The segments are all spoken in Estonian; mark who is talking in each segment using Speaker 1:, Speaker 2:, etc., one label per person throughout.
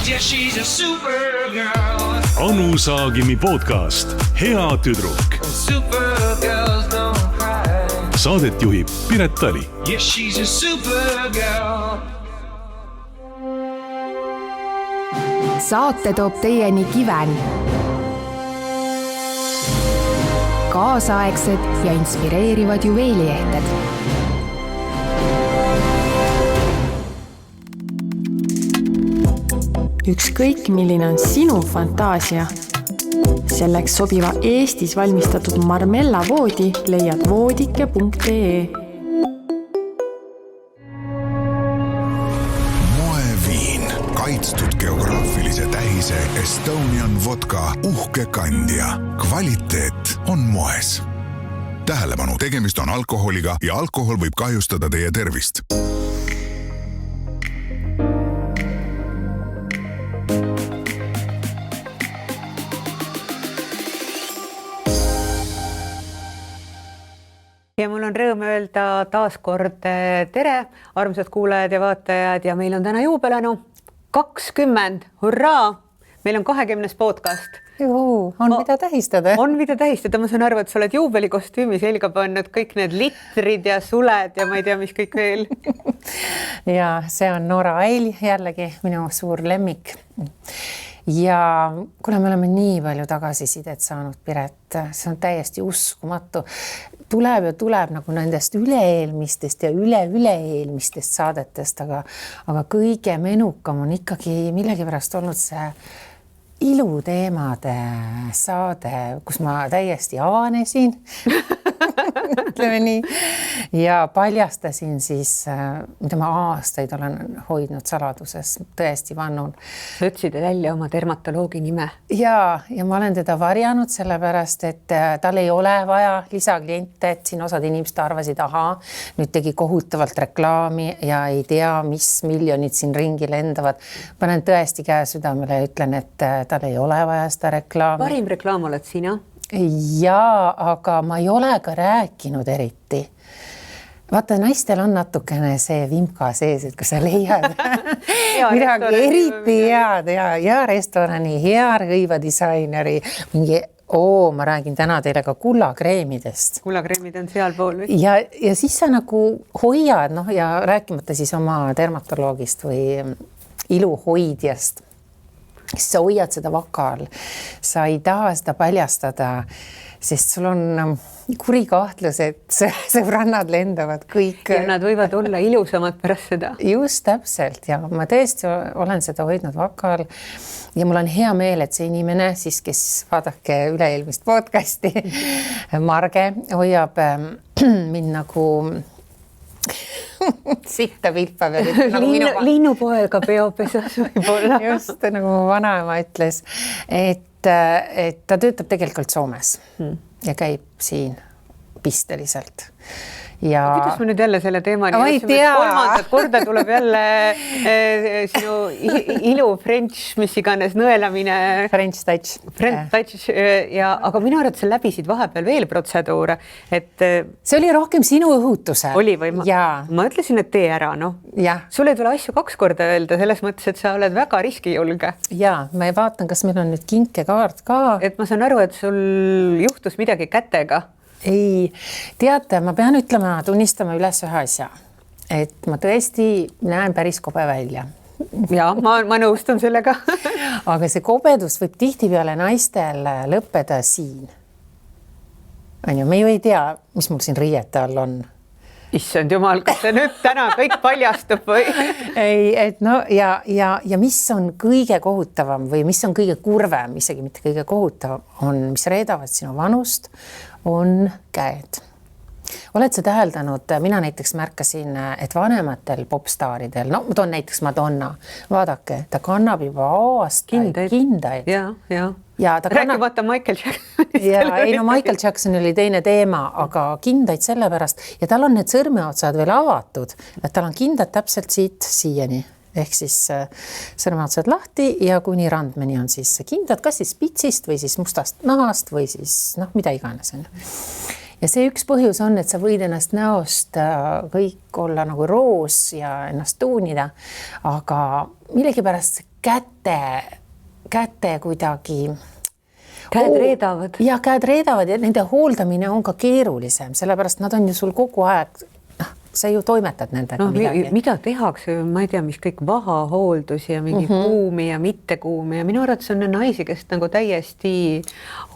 Speaker 1: Yeah, she's a supergirl.
Speaker 2: Anu Saagimi podcast Hea tüdruk.
Speaker 1: Supergirls don't cry.
Speaker 2: Saadet juhib Piret Tali.
Speaker 1: Yeah, she's a supergirl.
Speaker 3: Saate toob teieni Kiven. Kaasaegsed ja inspireerivad juveeliehted. Ükskõik, milline on sinu fantaasia. Selleks sobiva Eestis valmistatud Marmella voodi leiad voodike.ee.
Speaker 4: Moeviin, kaitstud geograafilise tähise Estonian vodka uhke kandja. Kvaliteet on moes. Tähelepanu, tegemist on alkoholiga ja alkohol võib kahjustada teie tervist.
Speaker 5: Ja mul on rõõm öelda taas kord tere, armsad kuulajad ja vaatajad, ja meil on täna juubelanu 20, hurraa! Meil on 20. podcast.
Speaker 6: On mida tähistada.
Speaker 5: On mida tähistada, ma saan aru, et sa oled juubelikostüümi selga pannud kõik need litrid ja suled ja ma ei tea, mis kõik veel.
Speaker 6: Ja see on Nora Ail, jällegi minu suur lemmik. Ja kuna me oleme nii palju tagasisidet saanud, Piret, see on täiesti uskumatu. Tuleb nagu nendest üle-eelmistest ja üle-üle-eelmistest saadetest, aga kõige menukam on ikkagi millegipärast olnud see iluteemade saade, kus ma täiesti avanesin, ütleme nii, ja paljastasin siis, mida ma aastaid olen hoidnud saladuses, tõesti vannun.
Speaker 5: Sa ütlesid välja oma dermatoloogi nime.
Speaker 6: Ja ma olen teda varjanud sellepärast, et tal ei ole vaja lisakliente, et siin osad inimesed arvasid, nüüd tegi kohutavalt reklaami ja ei tea, mis miljonid siin ringi lendavad. Panen tõesti käe südamele ja ütlen, et tal ei ole vaja seda reklaami.
Speaker 5: Parim reklaam oled sina?
Speaker 6: Jaa, aga ma ei ole ka rääkinud eriti. Vaata, naistel on natukene see vimka sees, et kui sa leiad midagi eriti head ja restorani, hea rõivadisaineri, mingi ma räägin täna teile ka kullakreemidest.
Speaker 5: Kullakreemid on seal pool.
Speaker 6: Ja siis sa nagu hoiad, ja rääkimata siis oma dermatoloogist või iluhoidjast. Sa hoiad seda vakal, sa ei taha seda paljastada, sest sul on kuri kahtlus, et sõbrannad lendavad kõik.
Speaker 5: Ja nad võivad olla ilusamad pärast seda.
Speaker 6: Just täpselt, ja ma tõesti olen seda hoidnud vakal ja mul on hea meel, et see inimene, siis kes vaadake üle-eelmist podcasti, Marge hoiab mind nagu sitta pilpa peal.
Speaker 5: Linnupoega peopesas võib-olla.
Speaker 6: Just nagu mu vanaema ütles, et ta töötab tegelikult Soomes ja käib siin pisteliselt. Ja
Speaker 5: kuidas me nüüd jälle selle teemani?
Speaker 6: Ma ei tea.
Speaker 5: Kolmandat korda tuleb jälle sinu ilu French, mis iganes nõelamine.
Speaker 6: French touch.
Speaker 5: Aga minu arvates sa läbisid vahepeal veel protseduure.
Speaker 6: See oli rohkem sinu õhutuse.
Speaker 5: Oli või? Ma ütlesin, et tee ära. Sul ei tule asju 2 korda öelda, selles mõttes, et sa oled väga riskijulge.
Speaker 6: Ja, ma vaatan, kas meil on nüüd kinkekaart ka.
Speaker 5: Et ma saan aru, et sul juhtus midagi kätega.
Speaker 6: Ei, teate, ma pean ütlema, tunnistama üles ühe asja, et ma tõesti näen päris kobe välja.
Speaker 5: Ja, ma nõustun sellega.
Speaker 6: Aga see kobedus võib tihtipeale naistel lõppeda siin. Me ju ei tea, mis mul siin riiete all on.
Speaker 5: Issand jumal, kas see nüüd täna kõik paljastub või?
Speaker 6: Ei, et ja mis on kõige kohutavam või mis on kõige kurvem, isegi mitte kõige kohutavam on, mis reedavad sinu vanust, on käed. Oled sa täheldanud, mina näiteks märkasin, et vanematel popstaaridel, ma toon näiteks Madonna, vaadake, ta kannab juba aastaid kindaid.
Speaker 5: Ja rääkimata Michael Jackson.
Speaker 6: Michael Jackson oli teine teema, aga kindaid sellepärast ja tal on need sõrmeotsad veel avatud, et tal on kindad täpselt siit siiani. Ehk siis sõrmeotsad lahti ja kuni randmeni on siis kindad, kas siis pitsist või siis mustast nahast või siis mida iganes on. Ja see üks põhjus on, et sa võid ennast näost kõik olla nagu roos ja ennast tuunida, aga millegipärast käte kuidagi
Speaker 5: Käed reedavad.
Speaker 6: Ja käed reedavad ja nende hooldamine on ka keerulisem, sellepärast nad on ju sul kogu aeg, sa ju toimetad nendega midagi.
Speaker 5: Mida tehakse, ma ei tea, mis kõik vahahooldusi ja mingi kuumi ja mittekuumi ja minu arvates on naisi, kes nagu täiesti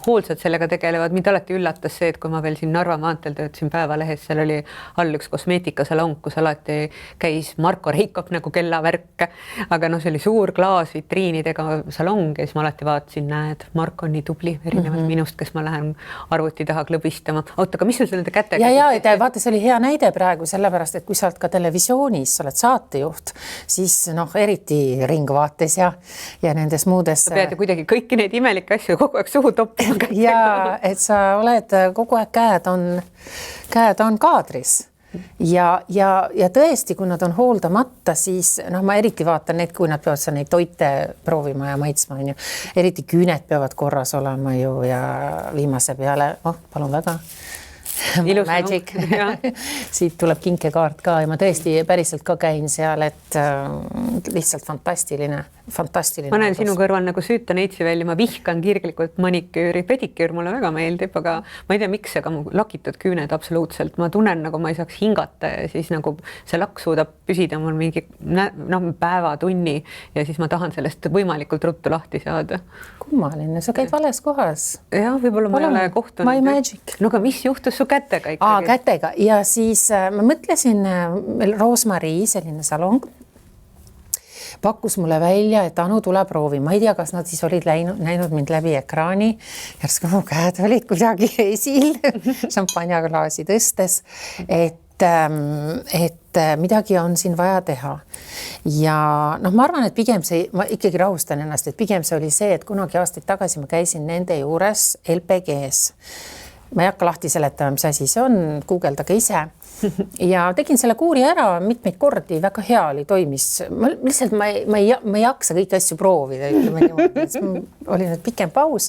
Speaker 5: hoolsad sellega tegelevad. Mind alati üllatas see, et kui ma veel siin Narva maanteel töötasin Päevalehes, seal oli all üks kosmeetikasalong, kus alati käis Marko Reikop nagu kellavärk, aga see oli suur klaas vitriinidega salong ja siis ma alati vaatasin, näed, Marko on nii tubli, erinevalt minust, kes ma lähen arvuti taha klõbistama. Oota, aga mis sul nende kätega?
Speaker 6: Ja, vaata, see oli hea näide praegu sellepärast, et kui sa oled ka televisioonis, sa oled saatejuht, siis eriti Ringvaates ja nendes muudes.
Speaker 5: Sa pead ju kuidagi kõiki neid imelikke asju kogu aeg suhu toppima.
Speaker 6: Ja, et sa oled kogu aeg käed on kaadris ja tõesti, kui nad on hooldamata, siis ma eriti vaatan need, kui nad peavad seal neid toite proovima ja maitsma, on ju. Eriti küüned peavad korras olema ju ja viimase peale, palun väga. Ilus magic. Siit tuleb kinkekaart ka ja ma tõesti päriselt ka käin seal, et lihtsalt fantastiline. Ma näen sinu kõrval nagu süüta neitsi välja, ma vihkan kirglikult maniküüri, pediküür mulle väga meeldib, aga ma ei tea, miks, aga mu lakitud küüned absoluutselt, ma tunnen nagu ma ei saaks hingata ja siis nagu see laks suudab püsida mul mingi päeva, tunni ja siis ma tahan sellest võimalikult ruttu lahti saada. Kummaline, sa käid vales kohas. Jah, võib-olla ma ei ole kohtunud. My magic. No aga mis juhtus su kätega ikkagi? Kätega ja siis ma mõtlesin, Roosmarii, selline salong, pakkus mulle välja, et Anu tule proovi. Ma ei tea, kas nad siis olid näinud mind läbi ekraani. Järsku mu käed olid kuidagi esil, šampanjaklaasi tõstes, et midagi on siin vaja teha. Ja ma arvan, et pigem ma ikkagi rahustan ennast, et pigem see oli see, et kunagi aastaid tagasi ma käisin nende juures LPG-s. Ma ei hakka lahti seletama, mis asi see on, guugeldage ise. Ja tegin selle kuuri ära mitmeid kordi, väga hea oli, toimis. Lihtsalt ma ei jaksa kõiki asju proovida, oli nüüd pikem paus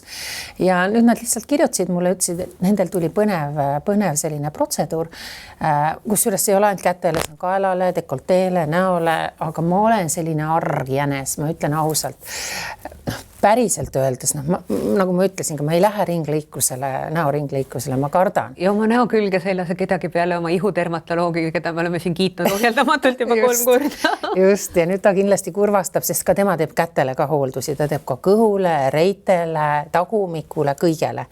Speaker 6: ja nüüd nad lihtsalt kirjutasid mulle, ütlesid, et nendel tuli põnev selline protseduur, kus üles ei ole ainult kätele, kaelale, dekolteele, näole, aga ma olen selline arg jänes, ma ütlen ausalt. Päriselt öeldes, nagu ma ütlesin, ma ei lähe näoringliiklusele, ma kardan. Ja oma näo külge sa ei lase kedagi peale oma ihudermatoloogi, keda me oleme siin kiitnud ohjeldamatult juba 3 korda. Just, ja nüüd ta kindlasti kurvastab, sest ka tema teeb kätele ka hooldusi, ta teeb ka kõhule, reitele, tagumikule, kõigele.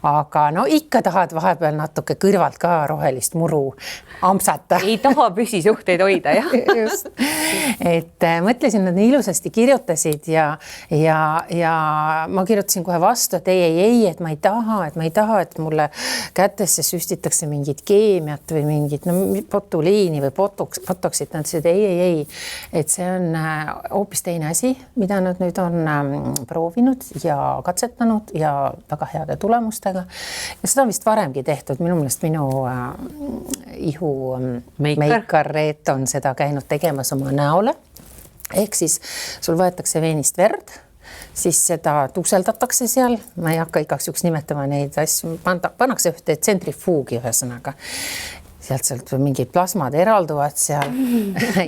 Speaker 6: Aga ikka tahad vahepeal natuke kõrvalt ka rohelist muru ampsata. Ei taha püsisuhteid hoida, jah? Just, et mõtlesin, nad nii ilusasti kirjutasid ja ma kirjutasin kohe vastu, et ei, et ma ei taha, et mulle kätesse süstitakse mingit keemiat või mingit botuliini või botoksit. Nad ütlesid, ei, et see on hoopis teine asi, mida nad nüüd on proovinud ja katsetanud ja väga heade tulemustega. Ja seda on vist varemgi tehtud, minu meelest minu ihu meikar Reet on seda käinud tegemas oma näole. Ehk siis sul võetakse veenist verd, siis seda tuuseldatakse seal, ma ei hakka igaks juks nimetama neid asju, pannakse ühte tsentrifuugi ühesõnaga. Sealt mingid plasmad eralduvad seal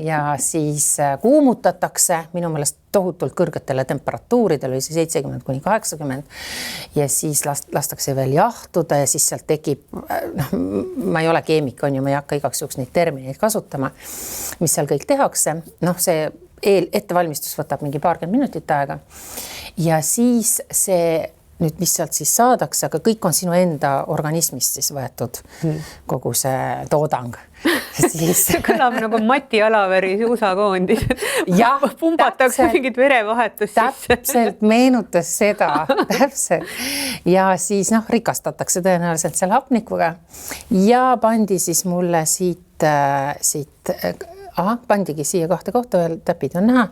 Speaker 6: ja siis kuumutatakse minu meelest tohutult kõrgetele temperatuuridele, oli see 70–80 ja siis lastakse veel jahtuda ja siis sealt tekib, ma ei ole keemik, on ju, ma ei hakka igaks juks neid termineid kasutama, mis seal kõik tehakse, see ettevalmistus võtab mingi 20 minutit aega ja siis see nüüd, mis sealt siis saadakse, aga kõik on sinu enda organismist siis võetud kogu see toodang. See kõlab nagu Mati Alaveri suusakoondis. Jah,
Speaker 5: pumbatakse mingit verevahetust sisse.
Speaker 6: Täpselt meenutas seda, täpselt. Ja siis rikastatakse tõenäoliselt seal hapnikuga ja pandi siis mulle siit pandigi siia 2 kohta veel, täpid on näha.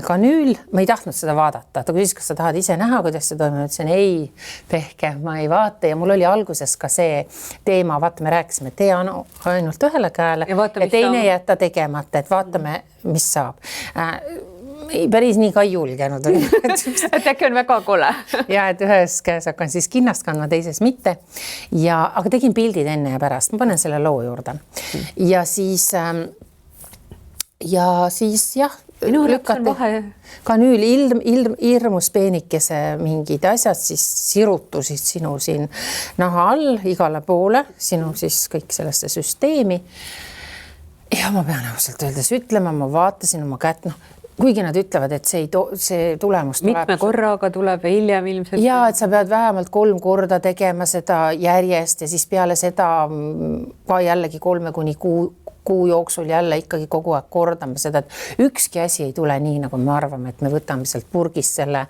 Speaker 6: Kanüül, ma ei tahtnud seda vaadata. Ta küsis, kas sa tahad ise näha, kuidas see toimub. Ütlesin, ei, tehke, ma ei vaata. Ja mul oli alguses ka see teema, vaata, me rääkisime, tee ainult ühele käele ja teine jätta tegemata, et vaatame, mis saab. Ei, päris nii ka ei julgenud.
Speaker 5: Et äkki on väga kole.
Speaker 6: Ja, et ühes käes hakkan siis kinnast kandma, teises mitte. Aga tegin pildid enne ja pärast. Ma panen selle loo juurde. Ja siis jah,
Speaker 5: Minu arvates on vahe.
Speaker 6: kanüül hirmus peenikese mingid asjad, siis sirutusid sinu siin naha all igale poole, sinu siis kõik sellesse süsteemi. Ja ma pean ausalt öeldes ütlema, ma vaatasin oma kätt, kuigi nad ütlevad, et see tulemus tuleb.
Speaker 5: Mitme korraga tuleb hiljem ilmselt.
Speaker 6: Ja, et sa pead vähemalt 3 korda tegema seda järjest ja siis peale seda ka jällegi 3 kuni kuu jooksul jälle ikkagi kogu aeg kordame seda, et ükski asi ei tule nii, nagu me arvame, et me võtame sealt purgist selle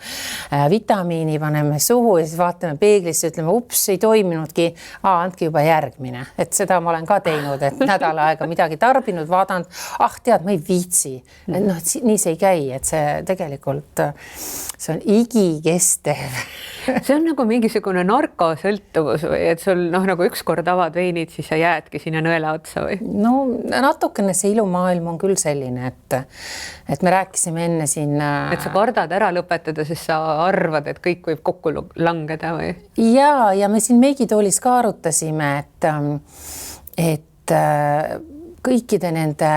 Speaker 6: vitamiini, paneme suhu ja siis vaatame peeglisse, ütleme, ups, ei toiminudki, andke juba järgmine. Et seda ma olen ka teinud, et nädal aega midagi tarbinud, vaadanud, tead, ma ei viitsi. Nii see ei käi, et see tegelikult, see on igikestev.
Speaker 5: See on nagu mingisugune narkosõltuvus või, et sul nagu ükskord avad veinid, siis sa jäädki sinna nõela otsa või?
Speaker 6: No natukene see ilumaailm on küll selline, et me rääkisime enne siin.
Speaker 5: Et sa kardad ära lõpetada, sest sa arvad, et kõik võib kokku langeda või?
Speaker 6: Ja me siin Meigitoolis ka arutasime, et kõikide nende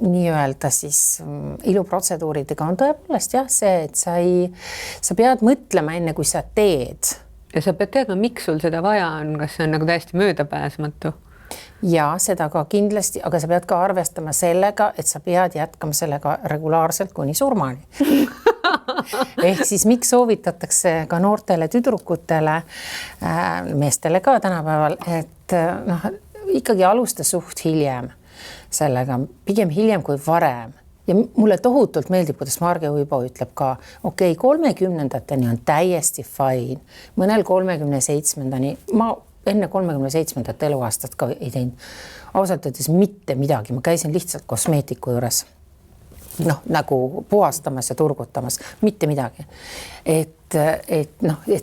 Speaker 6: nii-öelda siis iluprotseduuridega on tõepoolest jah see, et sa pead mõtlema enne, kui sa teed.
Speaker 5: Ja sa pead teadma, miks sul seda vaja on, kas see on nagu täiesti möödapääsmatu?
Speaker 6: Ja seda ka kindlasti, aga sa pead ka arvestama sellega, et sa pead jätkama sellega regulaarselt kuni surmani. Ehk siis miks soovitatakse ka noortele tüdrukutele, meestele ka tänapäeval, et ikkagi alusta suht hiljem sellega, pigem hiljem kui varem. Ja mulle tohutult meeldib, kuidas Marge Uibo ütleb ka, 30-ndateni on täiesti fine, mõnel 37-ndani, ma enne 37. eluaastat ka ei teinud ausalt öeldes mitte midagi. Ma käisin lihtsalt kosmeetiku juures, nagu puhastamas ja turgutamas, mitte midagi. Et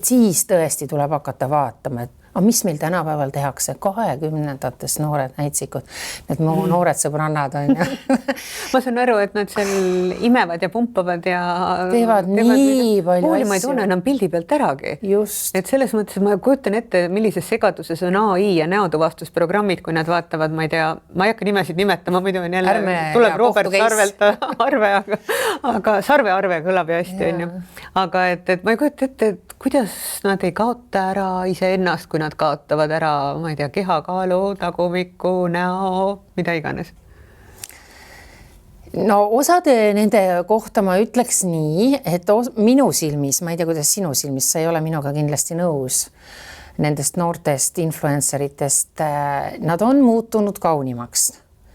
Speaker 6: siis tõesti tuleb hakata vaatama, et mis meil tänapäeval tehakse, 20-ndates noored näitsikud, need noored sõbrannad on ju.
Speaker 5: Ma saan aru, et nad seal imevad ja pumpavad ja
Speaker 6: teevad nii palju
Speaker 5: asju. Ma ei tunne enam pildi pealt äragi.
Speaker 6: Just.
Speaker 5: Et selles mõttes ma kujutan ette, millises segaduses on AI ja näotuvastusprogrammid, kui nad vaatavad, ma ei tea, ma ei hakka nimesid nimetama, muidu on jälle tuleb Robert Sarvelt arve, aga Sarve arve kõlab ju hästi, on ju. Aga et ma ei kujuta ette, et kuidas nad ei kaota ära iseennast, kui nad kaotavad ära, ma ei tea, kehakaalu, tagumiku, näo, mida iganes.
Speaker 6: No osade nende kohta ma ütleks nii, et minu silmis, ma ei tea, kuidas sinu silmis, sa ei ole minuga kindlasti nõus nendest noortest influenceritest, nad on muutunud kaunimaks.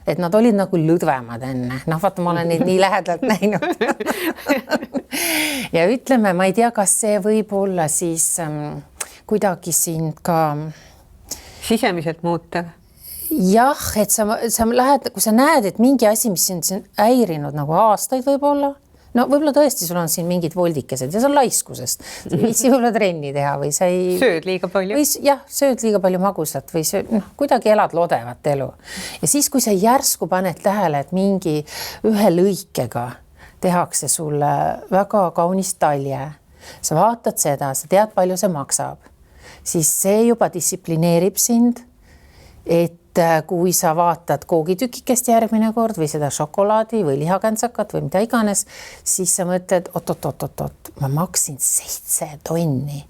Speaker 6: Et nad olid nagu lõdvemad enne. Vaata, ma olen neid nii lähedalt näinud. Ja ütleme, ma ei tea, kas see võib olla siis kuidagi sind ka
Speaker 5: sisemiselt muuta.
Speaker 6: Jah, et sa lähed, kui sa näed, et mingi asi, mis on häirinud nagu aastaid võib-olla, võib-olla tõesti sul on siin mingid voldikesed ja see on laiskusest. Viitsi võib-olla trenni teha või sa ei...
Speaker 5: Sööd liiga palju.
Speaker 6: Jah, sööd liiga palju magusat või kuidagi elad lodevat elu. Ja siis, kui sa järsku paned tähele, et mingi ühe lõikega tehakse sulle väga kaunis talje, sa vaatad seda, sa tead, palju see maksab, siis see juba distsiplineerib sind, et kui sa vaatad koogitükikest järgmine kord või seda šokolaadi või lihakantsakat või mida iganes, siis sa mõtled, oot, ma maksin 7 tonni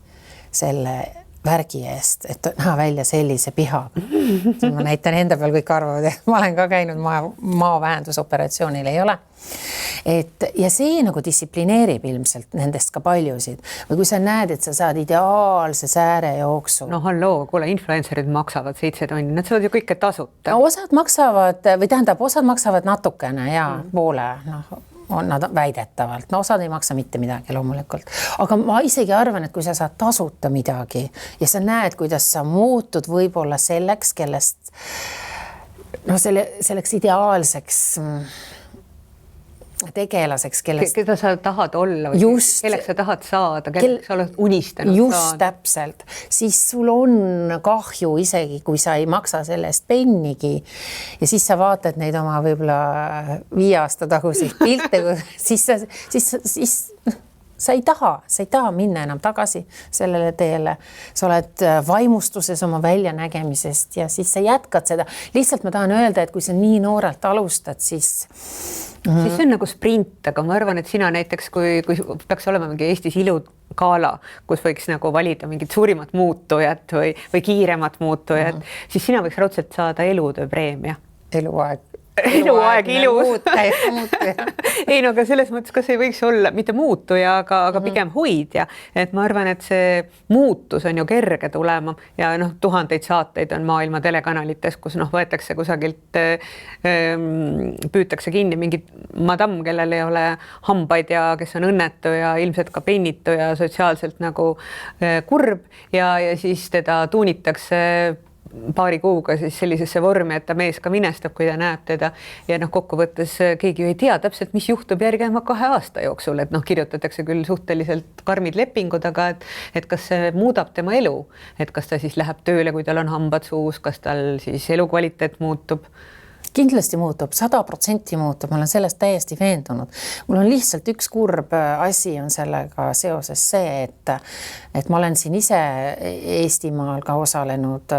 Speaker 6: selle värgi eest, et näha välja sellise pihaga. Ma näitan enda peal, kõik arvavad, et ma olen ka käinud maavähendusoperatsioonil, ei ole. Ja see nagu distsiplineerib ilmselt nendest ka paljusid. Või kui sa näed, et sa saad ideaalse sääre jooksu.
Speaker 5: No halloo, kuule, influencerid maksavad 7 tonni, nad saavad ju kõike tasuta.
Speaker 6: No, osad maksavad natukene ja poole, on nad väidetavalt. No osad ei maksa mitte midagi loomulikult. Aga ma isegi arvan, et kui sa saad tasuta midagi ja sa näed, kuidas sa muutud võib-olla selleks, kellest selleks ideaalseks tegelaseks,
Speaker 5: keda sa tahad olla, kelleks sa tahad saada, kelleks sa oled unistanud
Speaker 6: just saada. Täpselt, siis sul on kahju isegi, kui sa ei maksa sellest pennigi ja siis sa vaatad neid oma võib-olla 5 aasta taguseid pilte, siis sa ei taha minna enam tagasi sellele teele, sa oled vaimustuses oma väljanägemisest ja siis sa jätkad seda. Lihtsalt ma tahan öelda, et kui sa nii noorelt alustad, siis
Speaker 5: see on nagu sprint, aga ma arvan, et sina näiteks, kui peaks olema mingi Eestis ilugala, kus võiks nagu valida mingit suurimat muutujat või kiiremat muutujat, siis sina võiks raudselt saada elutööpreemia. Eluaeg ilus. Ei, no aga selles mõttes, kas ei võiks olla mitte muutuja, aga pigem hoidja. Et ma arvan, et see muutus on ju kerge tulema ja noh, tuhandeid saateid on maailma telekanalites, kus noh, võetakse kusagilt, püütakse kinni mingi madam, kellel ei ole hambaid ja kes on õnnetu ja ilmselt ka pennitu ja sotsiaalselt nagu kurb ja siis teda tuunitakse paari kuuga siis sellisesse vormi, et ta mees ka minestab, kui ta näeb teda ja noh, kokkuvõttes keegi ju ei tea täpselt, mis juhtub järgima 2 aasta jooksul, et noh, kirjutatakse küll suhteliselt karmid lepingud, aga et kas see muudab tema elu, et kas ta siis läheb tööle, kui tal on hambad suus, kas tal siis elukvaliteet muutub?
Speaker 6: Kindlasti muutub, 100% muutub, ma olen sellest täiesti veendunud. Mul on lihtsalt üks kurb asi on sellega seoses see, et ma olen siin ise Eestimaal ka osalenud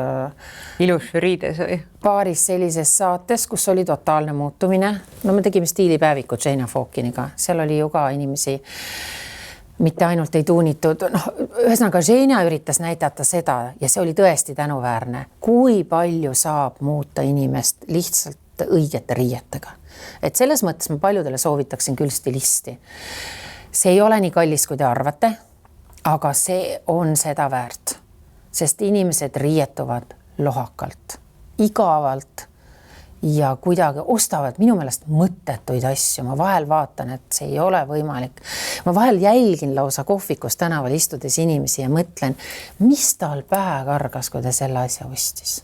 Speaker 5: ilus žüriides või?
Speaker 6: Paaris sellises saates, kus oli totaalne muutumine. No me tegime stiilipäeviku Jane Fokiniga, seal oli ju ka inimesi mitte ainult ei tuunitud, noh, ühesõnaga Ženia üritas näidata seda ja see oli tõesti tänuväärne, kui palju saab muuta inimest lihtsalt õigete riietega. Et selles mõttes ma paljudele soovitaksin küll stilisti. See ei ole nii kallis, kui te arvate, aga see on seda väärt, sest inimesed riietuvad lohakalt, igavalt ja kuidagi ostavad minu meelest mõttetuid asju. Ma vahel vaatan, et see ei ole võimalik. Ma vahel jälgin lausa kohvikus tänaval istudes inimesi ja mõtlen, mis tal pähe kargas, kui ta selle asja ostis.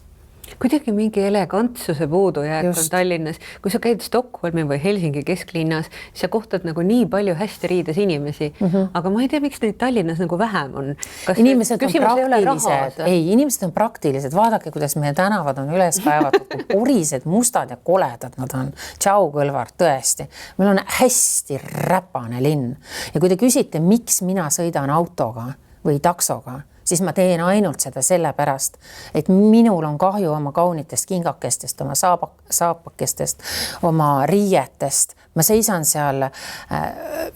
Speaker 5: Kuidagi mingi elegantsuse puudujääk on Tallinnas. Kui sa käid Stockholmi või Helsingi kesklinnas, siis sa kohtad nagu nii palju hästi riides inimesi, aga ma ei tea, miks neid Tallinnas nagu vähem on. Kas
Speaker 6: inimesed on praktilised? Ei, inimesed on praktilised. Vaadake, kuidas meie tänavad on üles kaevatud, kui purised, mustad ja koledad nad on. Tšau, Kõlvar, tõesti. Meil on hästi räpane linn. Ja kui te küsite, miks mina sõidan autoga või taksoga, siis ma teen ainult seda sellepärast, et minul on kahju oma kaunitest kingakestest, oma saapakestest, oma riietest. Ma seisan seal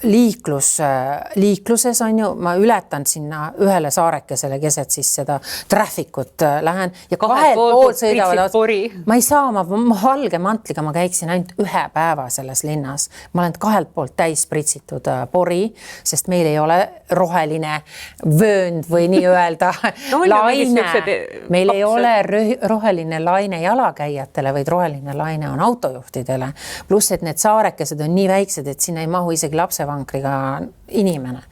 Speaker 6: liikluses on ju, ma ületan sinna ühele saarekesele keset siis seda traffikut lähen ja kahel pool sõidavad. Ma ei saa oma valge mantliga, ma käiksin ainult 1 päeva selles linnas. Ma olen kahelt poolt täis pritsitud pori, sest meil ei ole roheline vöönd või nii öelda laine. Meil ei ole roheline laine jalakäijatele, vaid roheline laine on autojuhtidele. Pluss, et need saarekesed on nii väiksed, et sinna ei mahu isegi lapsevankriga inimene.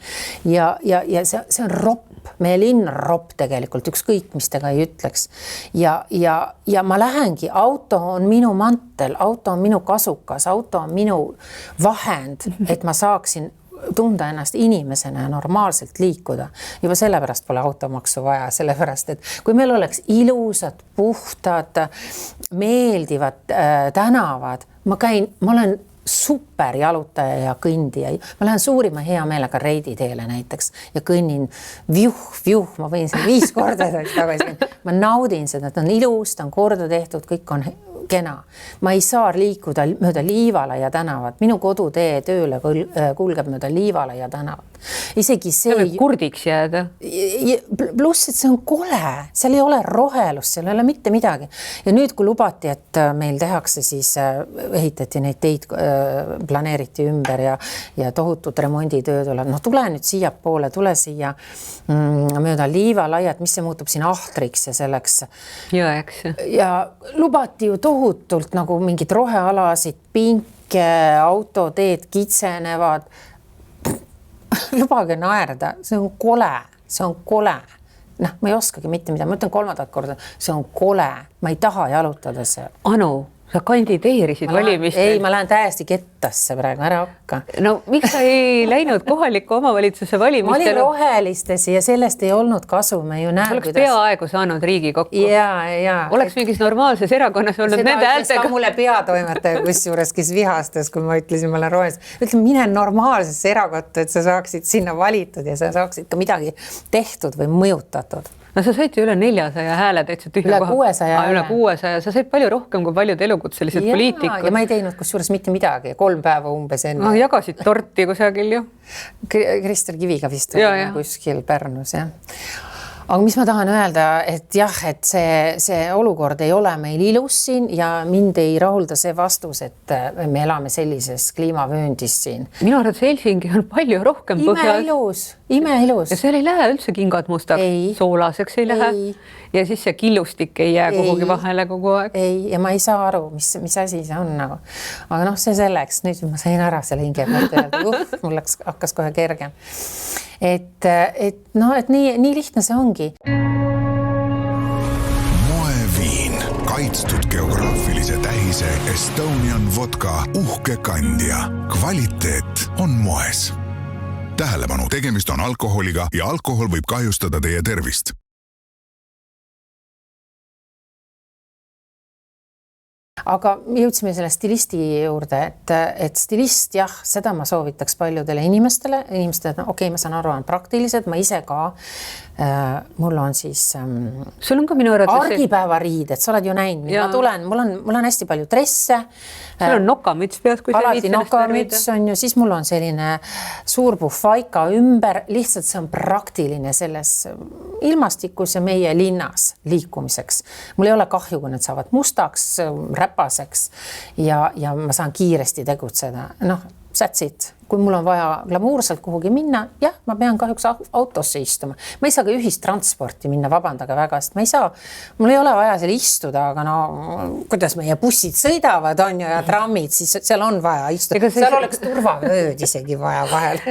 Speaker 6: Ja see on ropp. Meie linn on ropp tegelikult, ükskõik, mis tega ei ütleks. Ja ma lähengi, auto on minu mantel, auto on minu kasukas, auto on minu vahend, et ma saaksin tunda ennast inimesena ja normaalselt liikuda. Juba sellepärast pole automaksu vaja, sellepärast, et kui meil oleks ilusad, puhtad, meeldivad tänavad, ma olen super jalutaja ja kõndija. Ma lähen suurima hea meelega Reidi teele näiteks ja kõnnin viuh, ma võin siin 5 korda tagasi. Ma naudin seda, et on ilus, ta on korda tehtud, kõik on kena. Ma ei saa liikuda mööda Liivalaia tänavat. Minu kodutee tööle kulgeb mööda Liivalaia tänavat. Isegi see
Speaker 5: võib kurdiks jääda.
Speaker 6: Pluss, et see on kole. Seal ei ole rohelust, seal ei ole mitte midagi. Ja nüüd, kui lubati, et meil tehakse, siis ehitati neid teid, planeeriti ümber ja tohutud remonditöö tuleb. No tule nüüd siia poole, tule siia mööda Liivalaiat, mis see muutub siin ahtriks ja selleks.
Speaker 5: Jõeks.
Speaker 6: Ja lubati ju tohutult nagu mingid rohealasid, pinke, autoteed kitsenevad. Lubage naerda, see on kole. Ma ei oskagi mitte mida, ma ütlen 3. korda, see on kole, ma ei taha jalutada seal.
Speaker 5: Anu, Sa kandideerisid valimistel.
Speaker 6: Ei, ma lähen täiesti kettasse praegu, ära hakka.
Speaker 5: No miks sa ei läinud kohaliku omavalitsuse
Speaker 6: Ma olin
Speaker 5: valimistel?
Speaker 6: rohelistes ja sellest ei olnud kasu, me ju näen,
Speaker 5: Oleks peaaegu saanud Riigikokku.
Speaker 6: ja.
Speaker 5: Oleks mingis normaalses erakonnas olnud
Speaker 6: Seda
Speaker 5: nende
Speaker 6: ütles ka
Speaker 5: häältega.
Speaker 6: mulle peatoimetaja, kusjuures, kes vihastas, kui ma ütlesin, ma olen rohelis. Ütlen, mine normaalsesse erakonda, et sa saaksid sinna valitud ja sa saaksid ka midagi tehtud või mõjutatud.
Speaker 5: No sa said ju üle 400 hääle täitsa tühja
Speaker 6: Üle
Speaker 5: koha.
Speaker 6: 600 hääle.
Speaker 5: Üle 600, sa said palju rohkem kui paljud elukutselised poliitikud.
Speaker 6: Ja ma ei teinud kusjuures mitte midagi, 3 päeva umbes enne.
Speaker 5: No jagasid torti kusagil ju.
Speaker 6: Kristel Kiviga vist
Speaker 5: Ja.
Speaker 6: kuskil Pärnus, jah. Aga mis ma tahan öelda, et jah, et see olukord ei ole meil ilus siin ja mind ei rahulda see vastus, et me elame sellises kliimavööndis siin.
Speaker 5: Minu arvates Helsingi on palju rohkem põhjas.
Speaker 6: Imeilus.
Speaker 5: Ja seal ei lähe üldse kingad mustaks,
Speaker 6: Ei.
Speaker 5: Soolaseks ei lähe.
Speaker 6: Ei.
Speaker 5: Ja siis see killustik ei jää kuhugi vahele kogu aeg.
Speaker 6: Ei, ja ma ei saa aru, mis asi see on nagu. Aga noh, see selleks, nüüd ma sain ära selle hinge pealt öelda, mul hakkas kohe kergem. Et nii lihtne see ongi.
Speaker 4: Moeviin, kaitstud geograafilise tähise Estonian vodka uhke kandja. Kvaliteet on moes. Tähelepanu, tegemist on alkoholiga ja alkohol võib kahjustada teie tervist.
Speaker 6: Aga jõudsime selle stilisti juurde, et stilist, jah, seda ma soovitaks paljudele inimestele, okei, ma saan aru, on praktilised, ma ise ka, mul on siis
Speaker 5: Sul on ka minu arvates
Speaker 6: argipäevariided, sa oled ju näinud, ma tulen, mul on hästi palju dresse.
Speaker 5: Sul on nokamüts peas, kui
Speaker 6: alati nokamüts on ju, siis mul on selline suur puhvaika ümber, lihtsalt see on praktiline selles ilmastikus ja meie linnas liikumiseks. Mul ei ole kahju, kui need saavad mustaks, räpaseks ja ma saan kiiresti tegutseda. Noh, that's it. Kui mul on vaja glamuurselt kuhugi minna, jah, ma pean kahjuks autosse istuma. Ma ei saa ka ühistransporti minna, vabandage väga, sest ma ei saa, mul ei ole vaja seal istuda, aga no kuidas meie bussid sõidavad on ju ja trammid, siis seal on vaja istuda. Seal oleks turvavööd isegi vaja vahel.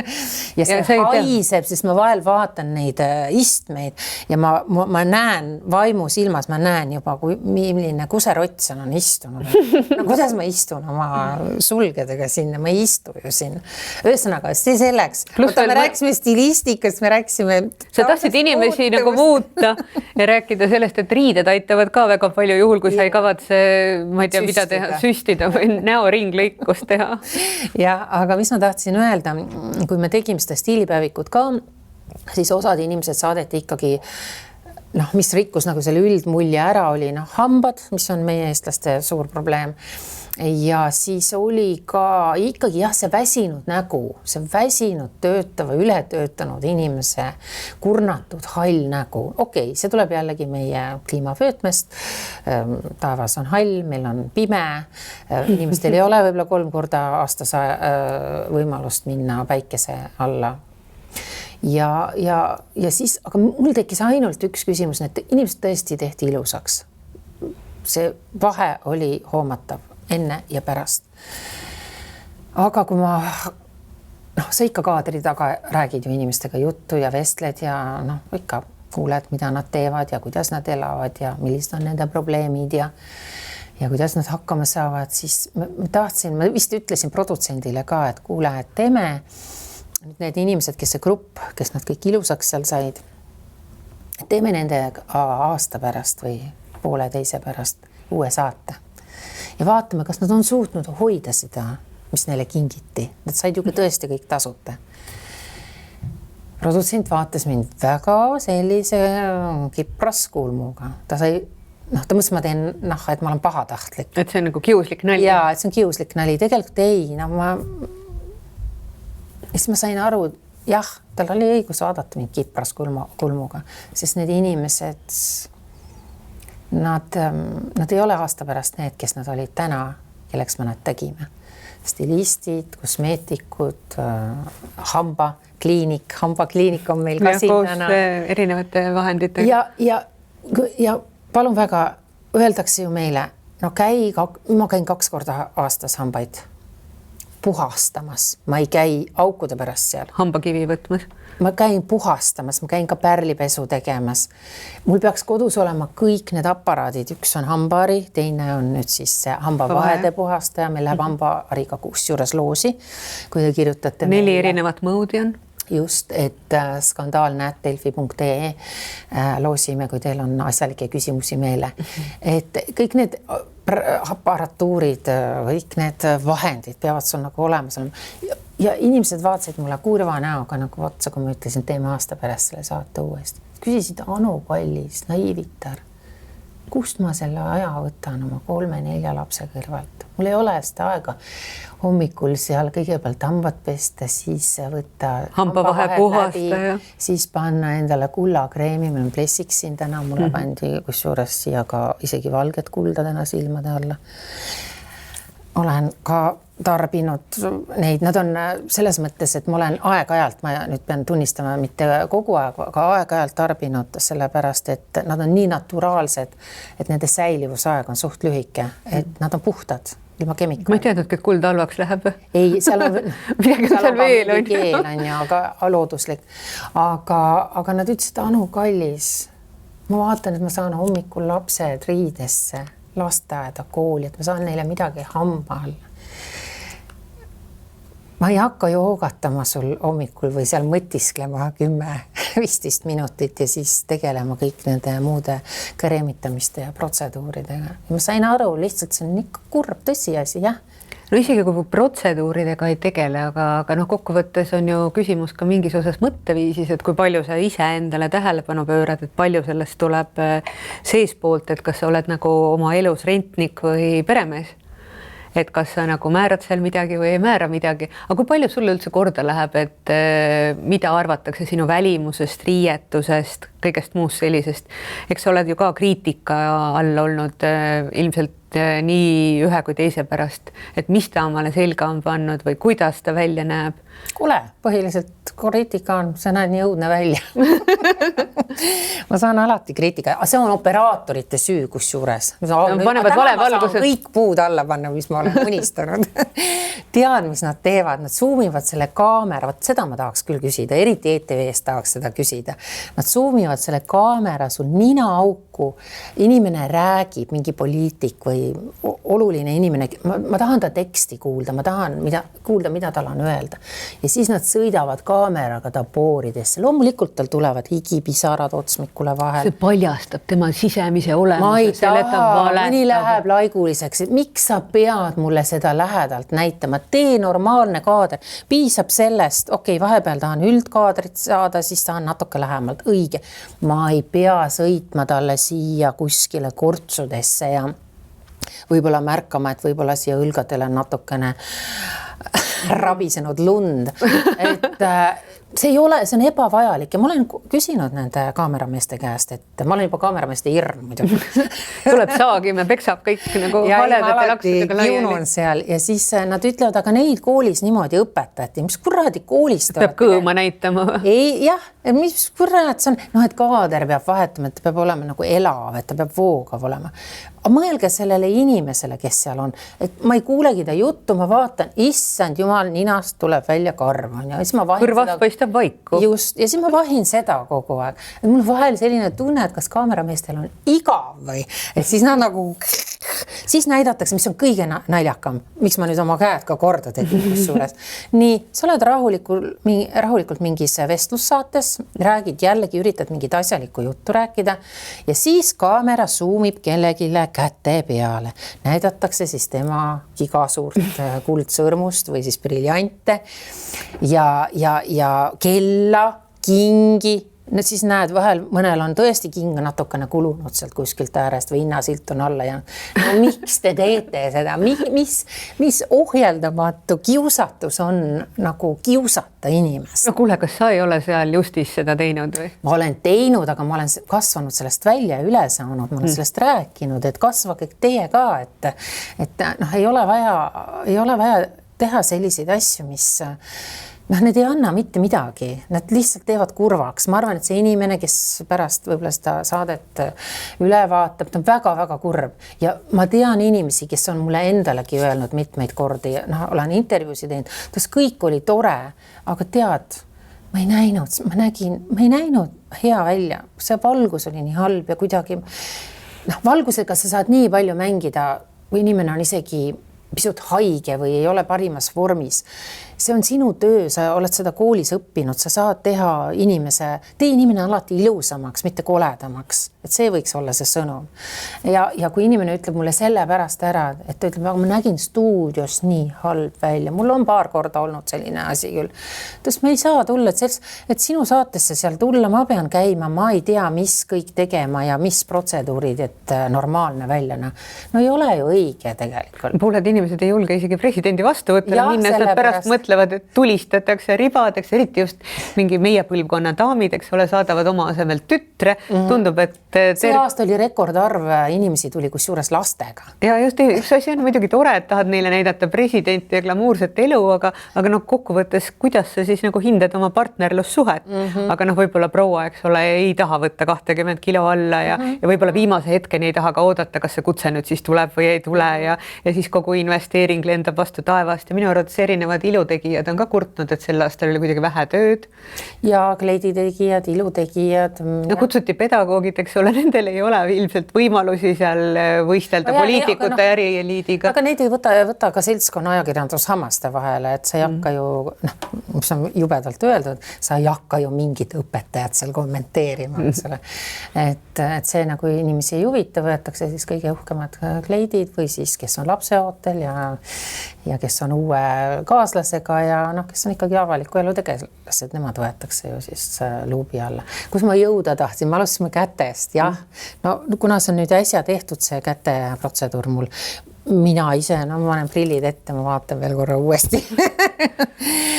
Speaker 6: Ja see haiseb, sest ma vahel vaatan neid istmeid ja ma näen vaimus ilmas, ma näen juba, milline kuserott seal on istunud. No kuidas ma istun oma sulgedega sinna, ma ei istu ju sinna. Ühesõnaga, see selleks. Me rääkisime stilistikast, me rääkisime...
Speaker 5: Sa tahtsid inimesi nagu muuta ja rääkida sellest, et riided aitavad ka väga palju juhul, kui sa ei kavatse, ma ei tea, mida teha, süstida või näoringlõikust teha.
Speaker 6: Ja, aga mis ma tahtsin öelda, kui me tegime seda stiilipäevikut ka, siis osad inimesed saadeti ikkagi mis rikkus nagu selle üldmulje ära oli, hambad, mis on meie eestlaste suur probleem. Ja siis oli ka ikkagi see väsinud nägu, see väsinud töötava, ületöötanud inimese kurnatud hall nägu. Okei, see tuleb jällegi meie kliimavöötmest. Taevas on hall, meil on pime. Inimestel ei ole võib-olla 3 korda aastas võimalust minna päikese alla. Ja siis, aga mul tekkis ainult üks küsimus, et inimesed tõesti tehti ilusaks. See vahe oli hoomatav enne ja pärast. Aga kui sa ikka kaadri taga räägid ju inimestega juttu ja vestled ja ikka kuuled, mida nad teevad ja kuidas nad elavad ja millised on nende probleemid ja kuidas nad hakkama saavad, siis ma vist ütlesin produtsendile ka, et kuule, et teeme need inimesed, kes see grupp, kes nad kõik ilusaks seal said, teeme nende aasta pärast või pooleteise pärast uue saate. Ja vaatame, kas nad on suutnud hoida seda, mis neile kingiti. Nad said ju tõesti kõik tasuta. Produtsent vaatas mind väga sellise kipraskulmuga. Ta mõtles, ma teen, et ma olen pahatahtlik.
Speaker 5: Et see on nagu kiuslik nali.
Speaker 6: Jaa, et see on kiuslik nali. Tegelikult ei. Siis ma sain aru, jah, tal oli õigus vaadata mind kipraskulmuga, sest need inimesed... Nad ei ole aasta pärast need, kes nad olid täna, kelleks me nad tegime. Stilistid, kosmeetikud, hambakliinik on meil ka siin.
Speaker 5: Erinevate vahenditega.
Speaker 6: Ja palun väga, öeldakse ju meile, ma käin 2 korda aastas hambaid. puhastamas, ma ei käi aukude pärast seal.
Speaker 5: Hambakivi võtmas.
Speaker 6: Ma käin puhastamas, ma käin ka pärlipesu tegemas. Mul peaks kodus olema kõik need aparaadid, üks on hambahari, teine on nüüd siis see hambavahede puhastaja, meil läheb hambahariga kusjuures loosi, kui te kirjutate
Speaker 5: 4 erinevat moodi on.
Speaker 6: Just, et skandaalne@delfi.ee loosime, kui teil on asjalikke küsimusi meile. Et kõik need aparatuurid, kõik need vahendid peavad sul nagu olemas olema. Ja inimesed vaatasid mulle kurva näoga nagu otsa, kui ma ütlesin, teeme aasta pärast selle saate uuesti. Küsisid, Anu Kallis, naiivitar, kust ma selle aja võtan oma 3-4 lapse kõrvalt? Mul ei ole seda aega hommikul seal kõigepealt hambad pesta, siis võtta
Speaker 5: hambavahe puhastaja,
Speaker 6: siis panna endale kullakreemi, meil on Blessix siin täna, mulle pandi kusjuures siia ka isegi valget kulda täna silmade alla. Olen ka tarbinud neid, nad on selles mõttes, et ma olen aeg-ajalt, ma nüüd pean tunnistama, mitte kogu aeg, aga aeg-ajalt tarbinud sellepärast, et nad on nii naturaalsed, et nende säilivusaeg on suht lühike, et nad on puhtad, ilma kemikaali.
Speaker 5: Ma ei teadnud, et kuld halvaks läheb.
Speaker 6: Ei, seal on
Speaker 5: veel on
Speaker 6: keel on ja ka looduslik. Aga nad ütlesid, Anu Kallis, ma vaatan, et ma saan hommikul lapsed riidesse, lasteaeda, kooli, et ma saan neile midagi hamba all. Ma ei hakka joogatama sul hommikul või seal mõtisklema 10-15 minutit ja siis tegelema kõik nende muude kreemitamiste ja protseduuridega. Ja ma sain aru, lihtsalt see on ikka kurb tõsiasi, jah.
Speaker 5: No isegi kui protseduuridega ei tegele, aga kokkuvõttes on ju küsimus ka mingis osas mõtteviisis, et kui palju sa ise endale tähelepanu pöörad, et palju sellest tuleb seespoolt, et kas sa oled nagu oma elus rentnik või peremees. Et kas sa nagu määrad seal midagi või ei määra midagi, aga kui palju sulle üldse korda läheb, et mida arvatakse sinu välimusest, riietusest, kõigest muust sellisest. Eks sa oled ju ka kriitika all olnud ilmselt nii ühe kui teise pärast, et mis ta omale selga on pannud või kuidas ta välja näeb.
Speaker 6: Kuule, põhiliselt kriitika on, see näeb nii õudne välja. Ma saan alati kriitika, aga see on operaatorite süü kusjuures.
Speaker 5: Panevad vale valgused.
Speaker 6: Kõik puud alla panna, mis ma olen unistanud. Tead, mis nad teevad, nad suumivad selle kaamera, seda ma tahaks küll küsida, eriti ETV-st tahaks seda küsida. Nad suumivad selle kaamera sul nina auku, inimene räägib, mingi poliitik või oluline inimene, ma tahan ta teksti kuulda, ma tahan kuulda, mida tal on öelda. Ja siis nad sõidavad kaameraga ta pooridesse. Loomulikult tal tulevad higipisarad otsmikule vahel.
Speaker 5: See paljastab tema sisemise olemuse.
Speaker 6: Ma ei taha, mõni läheb laiguliseks, et miks sa pead mulle seda lähedalt näitama? Tee normaalne kaader. Piisab sellest, vahepeal tahan üldkaadrit saada, siis tahan natuke lähemalt. Õige. Ma ei pea sõitma talle siia kuskile kortsudesse ja võib-olla märkama, et võib-olla siia õlgadele natukene rabisenud lund. Et see ei ole, see on ebavajalik ja ma olen küsinud nende kaamerameeste käest, et ma olen juba kaamerameeste hirm muidugi.
Speaker 5: Tuleb saagime, peksab kõik nagu haledate laksudega
Speaker 6: laiali. Seal ja siis nad ütlevad, aga neid koolis niimoodi õpetati, mis kuradi koolist
Speaker 5: peab kõõma näitama.
Speaker 6: Ei, jah, mis kurat see on, et kaader peab vahetama, et ta peab olema nagu elav, et ta peab voogav olema. Aga mõelge sellele inimesele, kes seal on, et ma ei kuulegi ta juttu, ma vaatan, issand jumal, ninast tuleb välja karv. Ja siis ma
Speaker 5: kõrvast paistab vaiku.
Speaker 6: Just, ja siis ma vahin seda kogu aeg. Et mul vahel selline tunne, et kas kaamerameestel on igav või, et siis nad nagu, siis näidatakse, mis on kõige naljakam, miks ma nüüd oma käed ka korda tegin kusjuures. Nii, sa oled rahulikult mingis vestlussaates, räägid jällegi, üritad mingit asjalikku juttu rääkida ja siis kaamera suumib kellegile käte peale. Näidatakse siis tema gigasuurt kuldsõrmust või siis briljante ja kella, kingi. Nüüd siis näed, vahel mõnel on tõesti king natukene kulunud sealt kuskilt äärest või hinnasilt on alla ja no, miks te teete seda? Mis ohjeldamatu kiusatus on nagu kiusata inimest?
Speaker 5: No kuule, kas sa ei ole seal justis seda teinud või?
Speaker 6: Ma olen teinud, aga ma olen kasvanud sellest välja ja üle saanud, ma olen sellest rääkinud, et kasvage teie ka, et ei ole vaja teha selliseid asju, need ei anna mitte midagi, nad lihtsalt teevad kurvaks. Ma arvan, et see inimene, kes pärast võib-olla seda saadet üle vaatab, ta on väga-väga kurb ja ma tean inimesi, kes on mulle endalegi öelnud mitmeid kordi, olen intervjuusid teinud, tas kõik oli tore, aga tead, ma ei näinud hea välja, see valgus oli nii halb ja kuidagi valgusega sa saad nii palju mängida, kui inimene on isegi pisut haige või ei ole parimas vormis. See on sinu töö, sa oled seda koolis õppinud, sa saad teha tee inimene alati ilusamaks, mitte koledamaks. Et see võiks olla see sõnum. Ja kui inimene ütleb mulle selle pärast ära, et ta ütleb, aga ma nägin stuudios nii halb välja, mul on paar korda olnud selline asi küll. Tõest ma ei saa tulla, et sinu saatesse seal tulla, ma pean käima, ma ei tea, mis kõik tegema ja mis protseduurid, et normaalne välja. No ei ole ju õige tegelikult.
Speaker 5: Pooled inimesed ei julge isegi presidendi vastuvõttele minna, et nad pärast mõtlevad, et tulistatakse ribadeks, eriti just mingi meie põlvkonna daamid, eks ole, saadavad oma asemel tütre. Tundub, et
Speaker 6: see aasta oli rekordarv inimesi tuli kusjuures lastega.
Speaker 5: Ja just üks asi on muidugi tore, et tahad neile näidata presidenti ja glamuurset elu, aga kokkuvõttes, kuidas sa siis nagu hindad oma partnerlussuhet? Aga võib-olla proua, eks ole, ei taha võtta 20 kilo alla ja võib-olla viimase hetkeni ei taha ka oodata, kas see kutse nüüd siis tuleb või ei tule ja siis kogu investeering lendab vastu taevast ja minu arvates erinevad ilutegijad on ka kurtnud, et sel aastal oli kuidagi vähe tööd.
Speaker 6: Ja kleeditegijad, ilutegijad.
Speaker 5: Kutsuti pedagoogid, eks ole, nendel ei ole ilmselt võimalusi seal võistelda poliitikute ärieliidiga.
Speaker 6: Aga neid ei võta ka seltskonna ajakirjandus hammaste vahele, et sa ei hakka ju, mis on jubedalt öeldud, sa ei hakka ju mingid õpetajad seal kommenteerima, eks ole. Et see nagu inimesi ei huvita, võetakse siis kõige uhkemad kleidid või siis, kes on lapseootel ja kes on uue kaaslasega ja kes on ikkagi avaliku elu tegelased, nemad võetakse ju siis luubi alla. Kus ma jõuda tahtsin, ma alustasime kätest, jah. Kuna see on nüüd äsja tehtud see käte protseduur mul, mina ise, ma panen prillid ette, ma vaatan veel korra uuesti.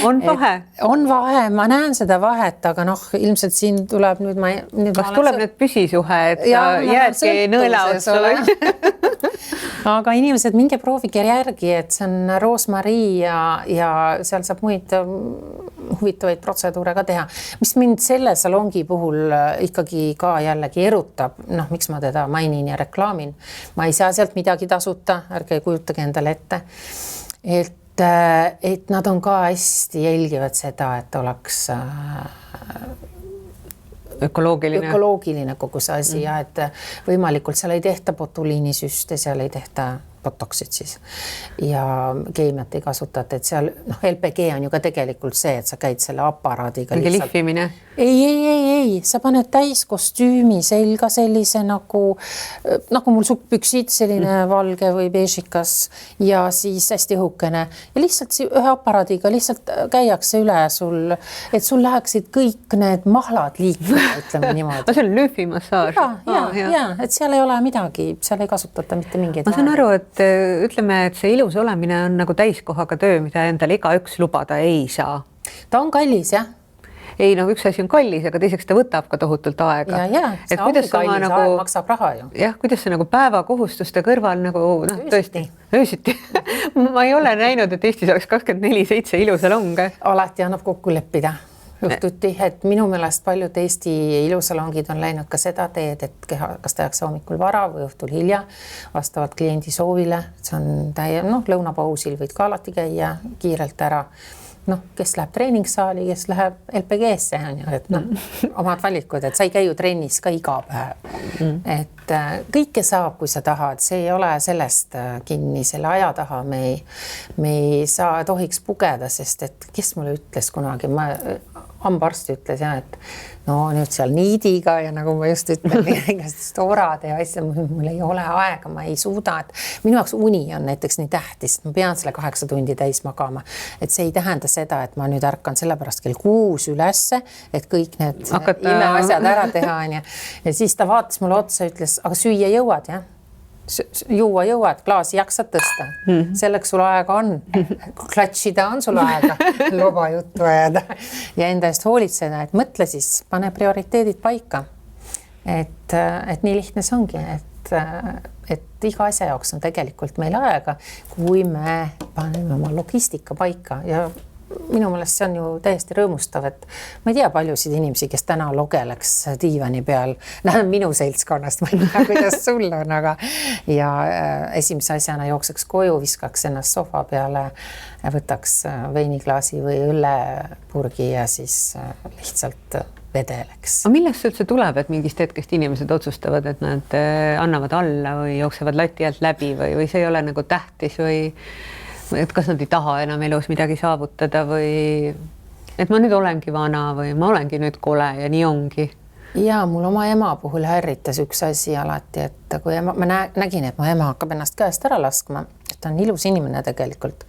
Speaker 5: On vahe?
Speaker 6: On vahe, ma näen seda vahet, aga ilmselt siin tuleb nüüd
Speaker 5: kas tuleb nüüd püsisuhe, et sa jäädki nõela otsa või?
Speaker 6: Aga inimesed, minge proovige järgi, et see on Roosmarii ja seal saab muid huvitavaid protseduure ka teha. Mis mind selle salongi puhul ikkagi ka jällegi erutab, miks ma teda mainin ja reklaamin. Ma ei saa sealt midagi tasuta, ärge kujutage endale ette. Et nad on ka hästi jälgivad seda, et oleks ökoloogiline kogu see asi ja et võimalikult seal ei tehta botuliinisüste, seal ei tehta botoxid siis ja keemiat ei kasutata, et seal LPG on ju ka tegelikult see, et sa käid selle aparaadiga.
Speaker 5: Mingi lihvimine?
Speaker 6: Ei, sa paned täis kostüümi selga sellise nagu mul sukkpüksid, selline valge või beežikas ja siis hästi õhukene ja lihtsalt ühe aparaadiga lihtsalt käiakse üle sul, et sul läheksid kõik need mahlad liikuma, ütleme niimoodi.
Speaker 5: See on lühvimassaaž?
Speaker 6: Ja, et seal ei ole midagi, seal ei kasutata mitte mingeid.
Speaker 5: Ma saan aru, et ütleme, et see ilus olemine on nagu täiskohaga töö, mida endale igaüks lubada ei saa.
Speaker 6: Ta on kallis, jah.
Speaker 5: Ei, üks asi on kallis, aga teiseks ta võtab ka tohutult aega.
Speaker 6: Ja, see ongi kallis, aeg maksab raha ju.
Speaker 5: Jah, kuidas see nagu päevakohustuste kõrval tõesti öösiti. Ma ei ole näinud, et Eestis oleks 24/7 ilusalonge.
Speaker 6: Alati annab kokku leppida. Juhtuti, et minu meelest paljud Eesti ilusalongid on läinud ka seda teed, et kas tehakse hommikul vara või õhtul hilja vastavalt kliendi soovile. See on lõunapausil võid ka alati käia kiirelt ära. Kes läheb treeningsaali, kes läheb LPG-sse, et omad valikud, et sa ei käi ju trennis ka iga päev. Et kõike saab, kui sa tahad, see ei ole sellest kinni, selle aja taha me ei saa, tohiks pugeda, sest et kes mulle ütles kunagi, hambaarst ütles et nüüd seal niidiga ja nagu ma just ütlen, igast orade ja asja, mul ei ole aega, ma ei suuda, et minu jaoks uni on näiteks nii tähtis, et ma pean selle 8 tundi täis magama, et see ei tähenda seda, et ma nüüd ärkan sellepärast kell 6 ülesse, et kõik need imeasjad ära teha ja siis ta vaatas mulle otsa ja ütles, aga süüa jõuad, jah? Juua jõuad, klaasi jaksad tõsta. Selleks sul aega on. Klatšida on sul aega, loba juttu ajada ja enda eest hoolitseda, et mõtle siis, pane prioriteedid paika. Et nii lihtne see ongi, et iga asja jaoks on tegelikult meil aega, kui me paneme oma logistika paika ja minu meelest see on ju täiesti rõõmustav, et ma ei tea paljusid inimesi, kes täna logeleks diivani peal, minu seltskonnast, ma ei tea, kuidas sul on, aga ja esimese asjana jookseks koju, viskaks ennast sofa peale, võtaks veiniklaasi või õllepurgi ja siis lihtsalt vedeleks.
Speaker 5: Aga millest see üldse tuleb, et mingist hetkest inimesed otsustavad, et nad annavad alla või jooksevad lati alt läbi või see ei ole nagu tähtis või et kas nad ei taha enam elus midagi saavutada või et ma nüüd olengi vana või ma olengi nüüd kole ja nii ongi?
Speaker 6: Ja mul oma ema puhul ärritas üks asi alati, et kui ma nägin, et mu ema hakkab ennast käest ära laskma, et ta on ilus inimene tegelikult,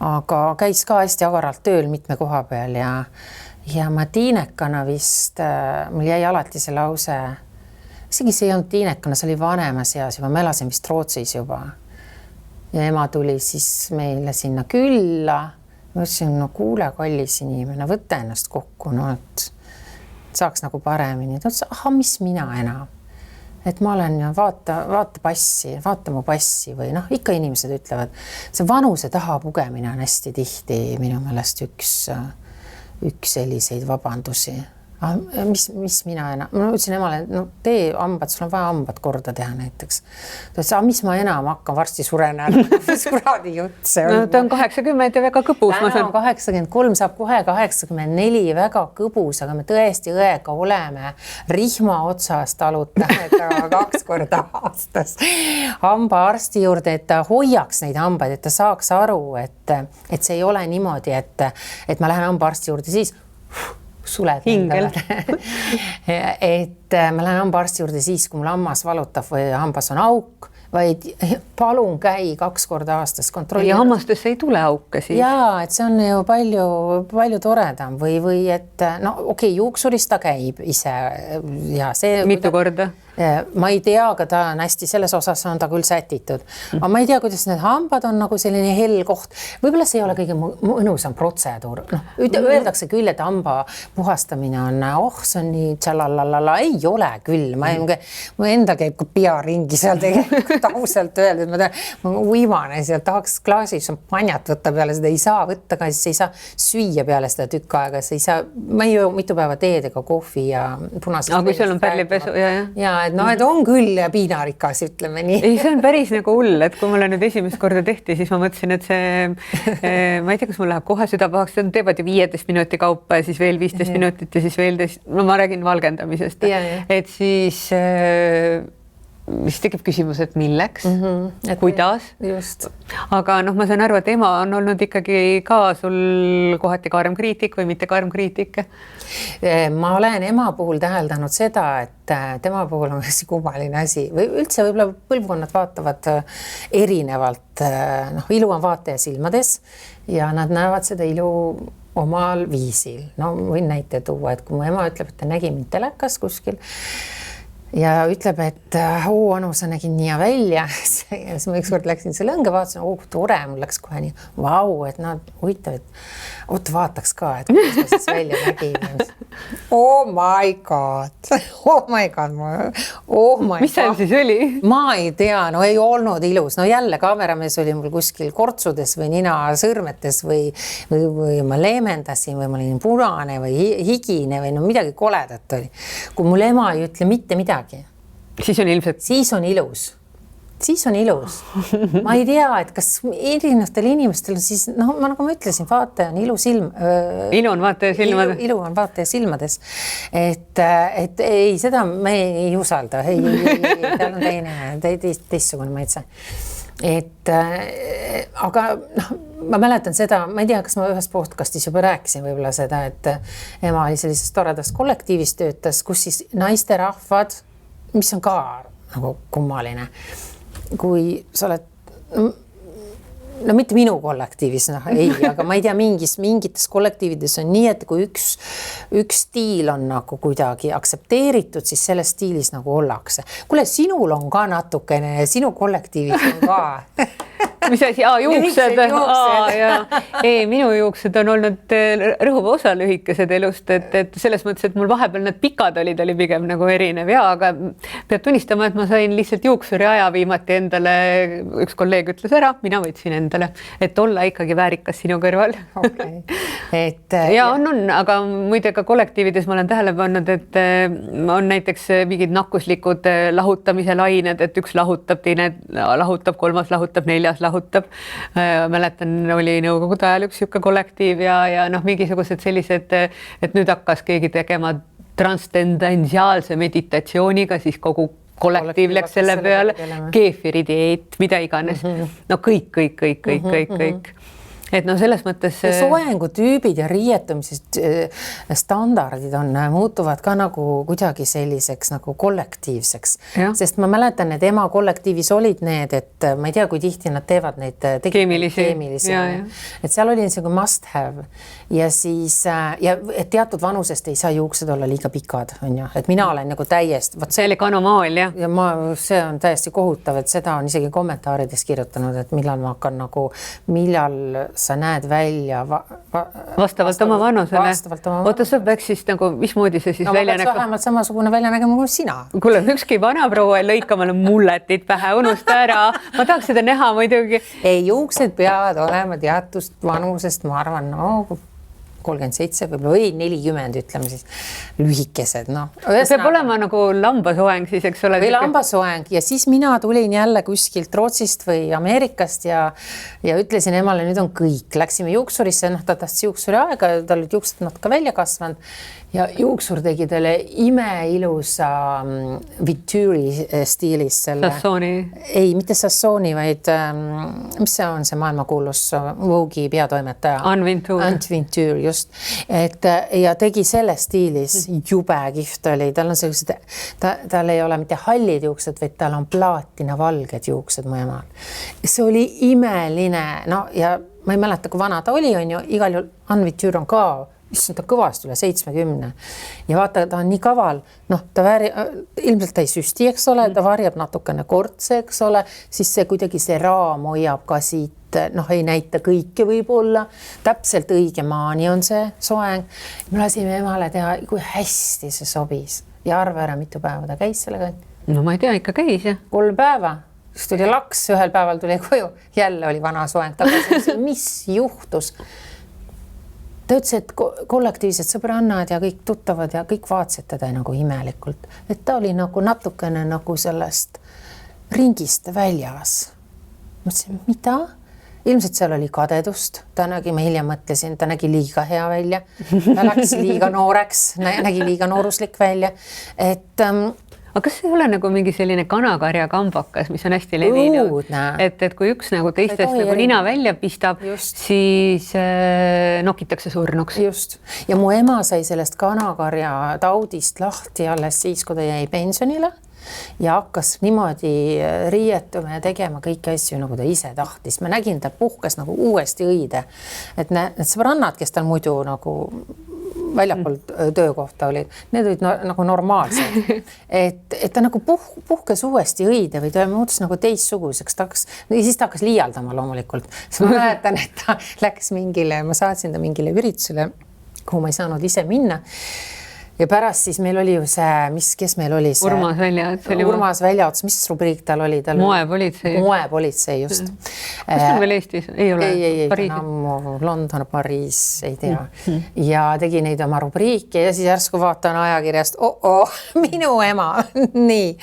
Speaker 6: aga käis ka hästi agaralt tööl mitme koha peal ja ma tiinekana vist, mul jäi alati see lause, isegi see ei olnud tiinekana, see oli vanemas eas juba, ma elasin vist Rootsis juba. Ja ema tuli siis meile sinna külla. Ma ütlesin, no kuule, kallis inimene, võtta ennast kokku, no et saaks nagu paremini. Ta ütles, aha, mis mina enam? Et ma olen, vaata passi, vaata mu passi või noh, ikka inimesed ütlevad, see vanuse taha pugemine on hästi tihti minu meelest üks selliseid vabandusi. Mis mina enam? Ma ütlesin emale, no tee hambad, sul on vaja hambad korda teha näiteks. Ta ütles, mis ma enam hakkan, varsti suren ära. Mis kuradi jutt see on?
Speaker 5: No ta on 80 ja väga kõbus.
Speaker 6: Täna on 83, saab kohe 84, väga kõbus, aga me tõesti õega oleme rihma otsast talutame 2 korda aastas hambaarsti juurde, et ta hoiaks neid hambaid, et ta saaks aru, et see ei ole niimoodi, et ma lähen hambaarsti juurde siis suled
Speaker 5: hingel.
Speaker 6: Et ma lähen hambaarsti juurde siis, kui mul hammas valutab või hambas on auk, vaid palun käi 2 korda aastas kontrolli.
Speaker 5: Ja hammastesse ei tule auke siis.
Speaker 6: Jaa, et see on ju palju toredam või et no okei, juuksurist ta käib ise ja see
Speaker 5: mitu korda?
Speaker 6: Ma ei tea, aga ta on hästi, selles osas on ta küll sätitud. Aga ma ei tea, kuidas need hambad on nagu selline hell koht. Võib-olla see ei ole kõige mõnusam protseduur. Öeldakse küll, et hamba puhastamine on, see on nii tšalalala, ei ole küll. Ma enda käib ka pea ringi seal tegelikult ausalt öeldud. Ma uimane seal, tahaks klaasi šampanjat võtta peale seda, ei saa võtta, ka siis ei saa süüa peale seda tükk aega. Ma ei joo mitu päeva teed ega kohvi ja punasest.
Speaker 5: Aga kui sul on pärlipesu,
Speaker 6: ja et on küll piinarikas, ütleme nii.
Speaker 5: Ei, see on päris nagu hull, et kui mulle nüüd esimest korda tehti, siis ma mõtlesin, et see, ma ei tea, kas mul läheb kohe süda pahaks, teevad ju 15 minuti kaupa ja siis veel 15 minutit ja siis veel no ma räägin valgendamisest, et siis tekib küsimus, et milleks, kuidas.
Speaker 6: Just.
Speaker 5: Aga ma saan aru, et ema on olnud ikkagi ka sul kohati karm kriitik või mitte karm kriitik?
Speaker 6: Ma olen ema puhul täheldanud seda, et tema puhul on hästi kummaline asi või üldse võib-olla põlvkonnad vaatavad erinevalt. Ilu on vaataja silmades ja nad näevad seda ilu omal viisil. No võin näite tuua, et kui mu ema ütleb, et ta nägi mind telekas kuskil ja ütleb, et anu, sa nägin nii välja. Siis ma ükskord läksin selle õnge, vaatasin, kui tore, mul läks kohe nii, vau, et huvitav, et vaataks ka, et kuidas ma siis välja nägin. Oh my god.
Speaker 5: Mis seal siis oli?
Speaker 6: Ma ei tea, no ei olnud ilus. No jälle kaameramees oli mul kuskil kortsudes või nina sõrmetes või ma leemendasin või ma olin punane või higine või no midagi koledat oli. Kui mul ema ei ütle mitte midagi,
Speaker 5: siis on ilmselt.
Speaker 6: Siis on ilus. Ma ei tea, et kas erinevatel inimestel siis, nagu ma ütlesin, vaataja on ilu silm.
Speaker 5: Ilu on vaataja silmades.
Speaker 6: Ilu on vaataja silmades. Et ei, seda me ei usalda. Ei, tal on teistsugune maitse. Aga ma mäletan seda, ma ei tea, kas ma ühes podcastis juba rääkisin võib-olla seda, et ema oli sellises toredast kollektiivis töötas, kus siis naisterahvad, mis on ka nagu kummaline, kui sa oled, no mitte minu kollektiivis, ei, aga ma ei tea, mingites kollektiivides on nii, et kui üks stiil on nagu kuidagi aksepteeritud, siis selles stiilis nagu ollakse. Kuule, sinul on ka natukene, sinu kollektiivis on ka.
Speaker 5: mis asi, juuksed. Ei, minu juuksed on olnud rõhuva osa lühikesed elust, et selles mõttes, et mul vahepeal need pikad oli pigem nagu erinev ja, aga peab tunnistama, et ma sain lihtsalt juuksuri aja viimati endale, üks kolleeg ütles ära, mina võtsin endale, et olla ikkagi väärikas sinu kõrval.
Speaker 6: Okay.
Speaker 5: Ja on, aga muide ka kollektiivides ma olen tähele pannud, et on näiteks mingid nakkuslikud lahutamise lained, et üks lahutab, teine lahutab, kolmas lahutab, neljas lahutab. Mäletan, oli nõukogude ajal üks siuke kollektiiv ja mingisugused sellised, et nüüd hakkas keegi tegema transcendendiaalse meditatsiooniga, siis kogu kollektiiv läks selle peale, keefiri dieet, mida iganes. No kõik. Et selles mõttes
Speaker 6: soengutüübid ja riietumised standardid muutuvad ka nagu kuidagi selliseks nagu kollektiivseks, sest ma mäletan, et ema kollektiivis olid need, et ma ei tea, kui tihti nad teevad neid keemilisi. Et seal oli niisugune must have ja siis ja et teatud vanusest ei saa juuksed olla liiga pikad, on ju, et mina olen nagu täiesti
Speaker 5: see oli kanomaal, jah.
Speaker 6: Ja see on täiesti kohutav, et seda on isegi kommentaarides kirjutanud, et millal ma hakkan nagu, millal sa näed välja
Speaker 5: vastavalt oma vanusele. Oota, sa peaks siis nagu, mismoodi see siis välja näeb?
Speaker 6: Vähemalt samasugune välja nägema kui sina.
Speaker 5: Kuule, ükski vanaproua ei lõika mulle mulletit pähe, unusta ära. Ma tahaks seda näha muidugi.
Speaker 6: Ei, juuksed peavad olema teatust vanusest, ma arvan, 37 või 40, ütleme siis, lühikesed.
Speaker 5: Peab olema nagu lambasoeng siis, eks ole?
Speaker 6: Või lambasoeng ja siis mina tulin jälle kuskilt Rootsist või Ameerikast ja ütlesin emale, nüüd on kõik. Läksime juuksurisse, ta tahtis juuksuri aega, tal olid juuksed natuke välja kasvanud ja juuksur tegi talle imeilusa Vituri stiilis selle.
Speaker 5: Sassooni?
Speaker 6: Ei, mitte Sassooni, vaid mis see on see maailmakuulus Vogue'i peatoimetaja? Ant Vintur, just. Ja tegi selle stiilis, jube kihvt oli. Tal on sellised, tal ei ole mitte hallid juuksed, vaid tal on plaatina valged juuksed mu emal. See oli imeline, ja ma ei mäleta, kui vana ta oli, on ju, igal juhul Ant Vintur on ka ta kõvast üle 70 ja vaata, ta on nii kaval, ta ilmselt ta ei süsti, eks ole, ta varjab natukene kortse, eks ole, siis see kuidagi see raam hoiab ka siit, ei näita kõike võib-olla, täpselt õige maani on see soeng. Me lasime emale teha, kui hästi see sobis ja arva ära, mitu päeva ta käis sellega.
Speaker 5: No ma ei tea, ikka käis, jah.
Speaker 6: 3 päeva, siis tuli laks, ühel päeval tuli koju, jälle oli vana soeng, mis juhtus? Ta ütles, et kollektiivsed sõbrannad ja kõik tuttavad ja kõik vaatsid teda nagu imelikult. Et ta oli nagu natukene nagu sellest ringist väljas. Mõtlesin, mida? Ilmselt seal oli kadedust. Ta nägi, ma hiljem mõtlesin, ta nägi liiga hea välja. Ta läks liiga nooreks, nägi liiga nooruslik välja.
Speaker 5: Aga kas ei ole nagu mingi selline kanakarja kambakas, mis on hästi levinud, et kui üks nagu teistest nagu nina välja pistab, siis nokitakse surnuks.
Speaker 6: Just. Ja mu ema sai sellest kanakarja taudist lahti alles siis, kui ta jäi pensionile ja hakkas niimoodi riietuma ja tegema kõiki asju, nagu ta ise tahtis. Ma nägin, ta puhkas nagu uuesti õide. Et need sõbrannad, kes tal muidu nagu väljapool töökohta olid, need olid nagu normaalsed. Et ta nagu puhkes uuesti õide või ta muutus nagu teissuguseks. Ja siis ta hakkas liialdama loomulikult. Siis ma mäletan, et ta läks mingile, ma saatsin ta mingile üritusele, kuhu ma ei saanud ise minna. Ja pärast siis meil oli ju see, kes meil oli see? Urmas Väljaots, mis rubriik tal oli?
Speaker 5: Moepolitsei.
Speaker 6: Moepolitsei, just.
Speaker 5: Kas on veel Eestis? Ei ole.
Speaker 6: Ei, London, Pariis, ei tea. Ja tegi neid oma rubriike ja siis järsku vaatan ajakirjast, minu ema, nii.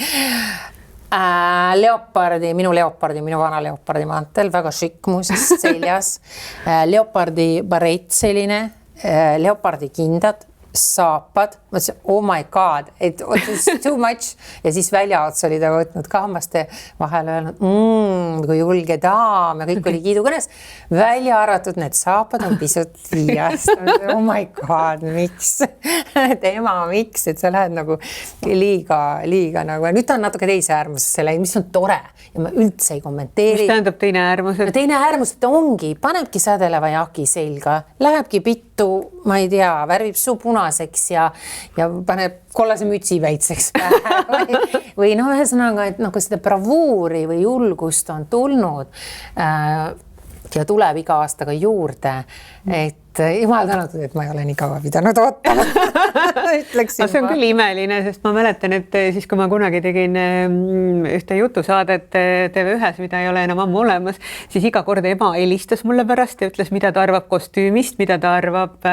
Speaker 6: Minu vana leopardi mantel, väga šikk muusis seljas. Leopardi barett selline, leopardi kindad, saapad, mõtlesin, oh my god, it's too much ja siis Väljaots oli ta võtnud ka hammaste vahele öelnud, kui julge daam ja kõik oli kiidukõnes, välja arvatud need saapad on pisut liiast, oh my god, miks? Ema, miks, et sa lähed nagu liiga nagu, nüüd ta on natuke teise äärmusesse läinud, mis on tore ja ma üldse ei kommenteeri.
Speaker 5: Mis tähendab teine äärmus?
Speaker 6: Teine äärmus, et ongi, panebki sädeleva jaki selga, lähebki pikk ma ei tea, värvib suu punaseks ja paneb kollase mütsi väitseks või no ühesõnaga, et nagu seda bravuuri või julgust on tulnud ja tuleb iga aastaga juurde, et jumal tänatud, et ma ei ole nii kaua pidanud ootama.
Speaker 5: See on küll imeline, sest ma mäletan, et siis kui ma kunagi tegin ühte jutusaadet TV1-s, mida ei ole enam ammu olemas, siis iga kord ema helistas mulle pärast ja ütles, mida ta arvab kostüümist, mida ta arvab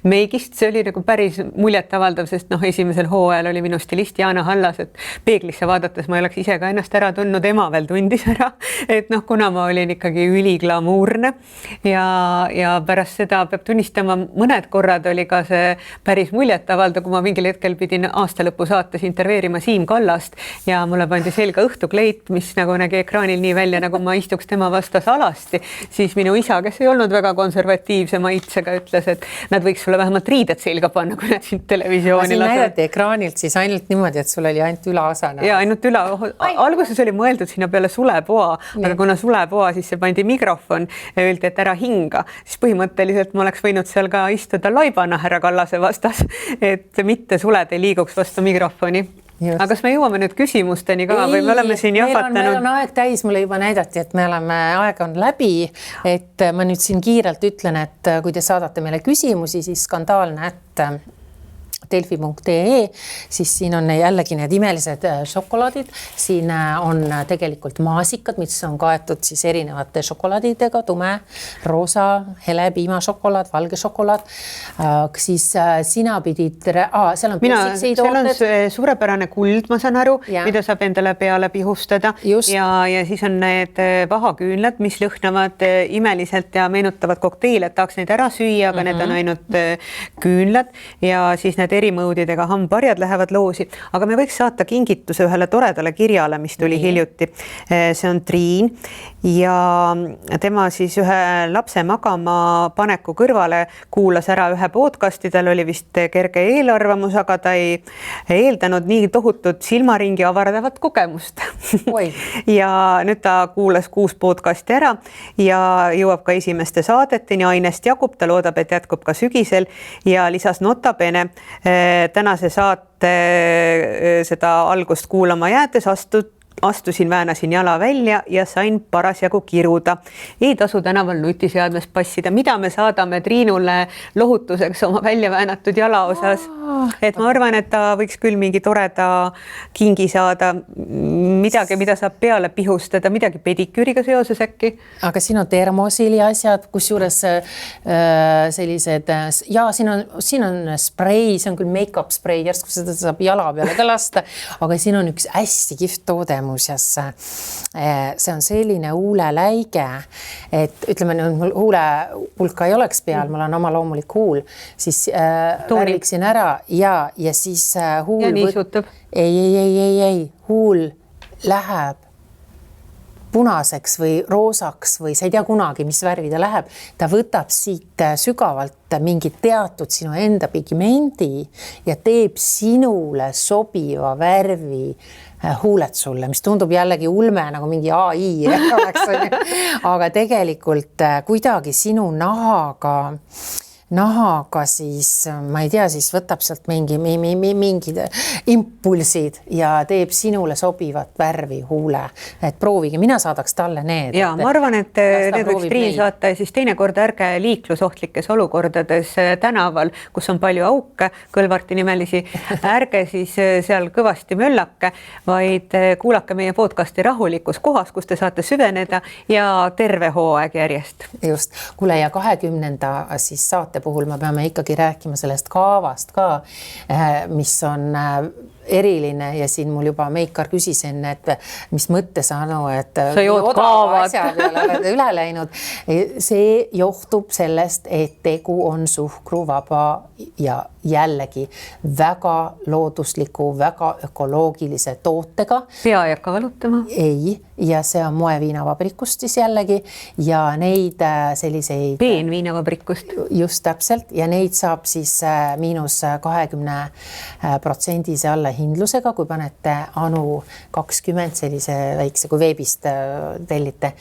Speaker 5: meigist. See oli nagu päris muljetavaldav, sest esimesel hooajal oli minu stilist Jaana Hallas, et peeglisse vaadates ma ei oleks ise ka ennast ära tundnud, ema veel tundis ära, et kuna ma olin ikkagi üliglamuurne ja pärast seda peab tunnistama, mõned korrad oli ka see päris muljetavaldav, kui ma mingil hetkel pidin aastalõpu saates intervjueerima Siim Kallast ja mulle pandi selga õhtukleit, mis nagu nägi ekraanil nii välja, nagu ma istuks tema vastas alasti, siis minu isa, kes ei olnud väga konservatiivse maitsega, ütles, et nad võiks sulle vähemalt riided selga panna, kui nad sind televisiooni
Speaker 6: lasevad. Näidati ekraanilt siis ainult niimoodi, et sul oli ainult ülaosana.
Speaker 5: Ja ainult alguses oli mõeldud sinna peale sulepoa, aga kuna sulepoa, siis see pandi mikrofon ja öeldi, et ära hinga, siis põhimõtteliselt ma oleks võinud seal ka istuda laibana härra Kallase vastas, et mitte suled ei liiguks vastu mikrofoni. Just. Aga kas me jõuame nüüd küsimusteni ka või me oleme siin jahvatanud?
Speaker 6: Meil on aeg täis, mulle juba näidati, et me oleme, aeg on läbi, et ma nüüd siin kiirelt ütlen, et kui te saadate meile küsimusi, siis skandaalne, et delfi.ee, siis siin on jällegi need imelised šokolaadid, siin on tegelikult maasikad, mis on kaetud siis erinevate šokolaadidega, tume, roosa, hele piimašokolaad, valge šokolaad, siis sina pidid, seal on pessikseid
Speaker 5: ooted. Seal on suurepärane kuld, ma saan aru, mida saab endale peale pihustada. Ja siis on need vahaküünlad, mis lõhnavad imeliselt ja meenutavad kokteile, et tahaks neid ära süüa, aga need on ainult küünlad ja siis need erimõudidega hambarjad lähevad loosi, aga me võiks saata kingituse ühele toredale kirjale, mis tuli hiljuti. See on Triin ja tema siis ühe lapse magama paneku kõrvale kuulas ära ühe podcasti, tal oli vist kerge eelarvamus, aga ta ei eeldanud nii tohutut silmaringi avardavat kogemust. Ja nüüd ta kuulas 6 podcasti ära ja jõuab ka esimeste saadeteni, ainest jagub, ta loodab, et jätkub ka sügisel ja lisas notabene tänase saate seda algust kuulama jäädes astusin, väänasin jala välja ja sain parasjagu kiruda. Ei tasu tänaval nutiseadmes passida, mida me saadame Triinule lohutuseks oma välja väänatud jala osas. Et ma arvan, et ta võiks küll mingi toreda kingi saada, midagi, mida saab peale pihustada, midagi pediküüriga seoses äkki.
Speaker 6: Aga siin on termosili asjad, kus juures sellised, ja siin on sprei, see on küll make-up sprei, järsku seda saab jala peale ka lasta, aga siin on üks hästi kihvt toode muuseas. See on selline huuleläige, et ütleme, mul huule pulka ei oleks peal, mul on oma loomulik huul, siis värviksin ära ja siis huul
Speaker 5: ja niisutab.
Speaker 6: Ei, huul läheb punaseks või roosaks või sa ei tea kunagi, mis värvi ta läheb. Ta võtab siit sügavalt mingi teatud sinu enda pigmendi ja teeb sinule sobiva värvi huuled sulle, mis tundub jällegi ulme nagu mingi AI oleks, aga tegelikult kuidagi sinu nahaga siis, ma ei tea, siis võtab sealt mingid impulsid ja teeb sinule sobivat värvi huule. Et proovige, mina saadaks talle need.
Speaker 5: Ja ma arvan, et need võiks Triin saata ja siis teinekord ärge liiklusohtlikes olukordades tänaval, kus on palju auke, Kõlvarti nimelisi, ärge siis seal kõvasti möllake, vaid kuulake meie podcasti rahulikus kohas, kus te saate süveneda ja terve hooaeg järjest.
Speaker 6: Just, kuule ja 20. siis saate puhul me peame ikkagi rääkima sellest kaavast ka, mis on eriline ja siin mul juba Meikar küsis enne, et mis mõttes Anu, et
Speaker 5: sa jood kaavat
Speaker 6: üle läinud. See johtub sellest, et tegu on suhkruvaba ja jällegi väga loodusliku, väga ökoloogilise tootega.
Speaker 5: Pea ei hakka valutama?
Speaker 6: Ei, ja see on moeviinavabrikust siis jällegi ja neid selliseid
Speaker 5: peenviinavabrikust.
Speaker 6: Just täpselt ja neid saab siis -20% alla hindlusega, kui panete Anu 20 sellise väikse, kui veebist tellite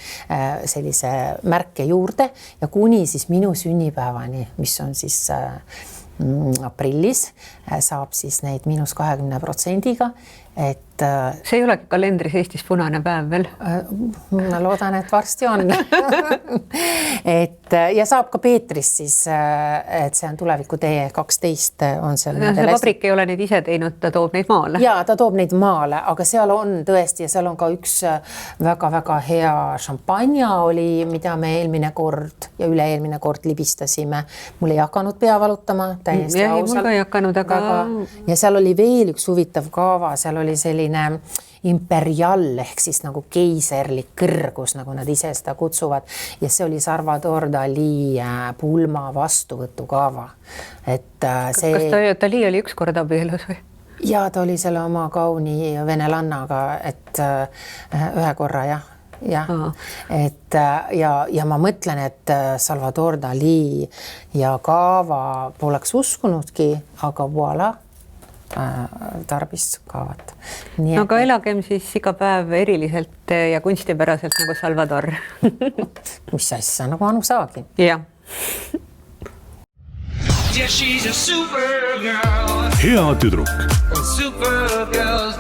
Speaker 6: sellise märke juurde ja kuni siis minu sünnipäevani, mis on siis aprillis, saab siis neid -20%-ga, et
Speaker 5: see ei olegi kalendris Eestis punane päev veel.
Speaker 6: Ma loodan, et varsti on. et ja saab ka Peetrist siis, et see on tuleviku tee 12 on seal.
Speaker 5: See vabrik ei ole neid ise teinud, ta toob neid maale.
Speaker 6: Ja ta toob neid maale, aga seal on tõesti ja seal on ka üks väga-väga hea šampanja oli, mida me eelmine kord ja üle-eelmine kord libistasime. Mul ei hakanud pea valutama, täiesti ausalt.
Speaker 5: Mul ka ei hakanud, aga...
Speaker 6: Ja seal oli veel üks huvitav kaava, seal oli selline imperial ehk siis nagu keiserlik kõrgus, nagu nad ise seda kutsuvad ja see oli Salvador Dali pulma vastuvõtukaava. Et see...
Speaker 5: Kas Dali oli ükskord abielus või?
Speaker 6: Ja ta oli selle oma kauni venelannaga, et ühe korra jah. Ja, et ja ma mõtlen, et Salvador Dali ja kaava poleks uskunudki, aga voilà, tarbis kaavat. Nii
Speaker 5: aga elagem siis iga päev eriliselt ja kunstipäraselt nagu Salvador.
Speaker 6: Mis asja, nagu Anu saagi.
Speaker 5: Jah.
Speaker 1: Yeah, she's a super girl.
Speaker 2: hea tüdruk.
Speaker 1: Supergirls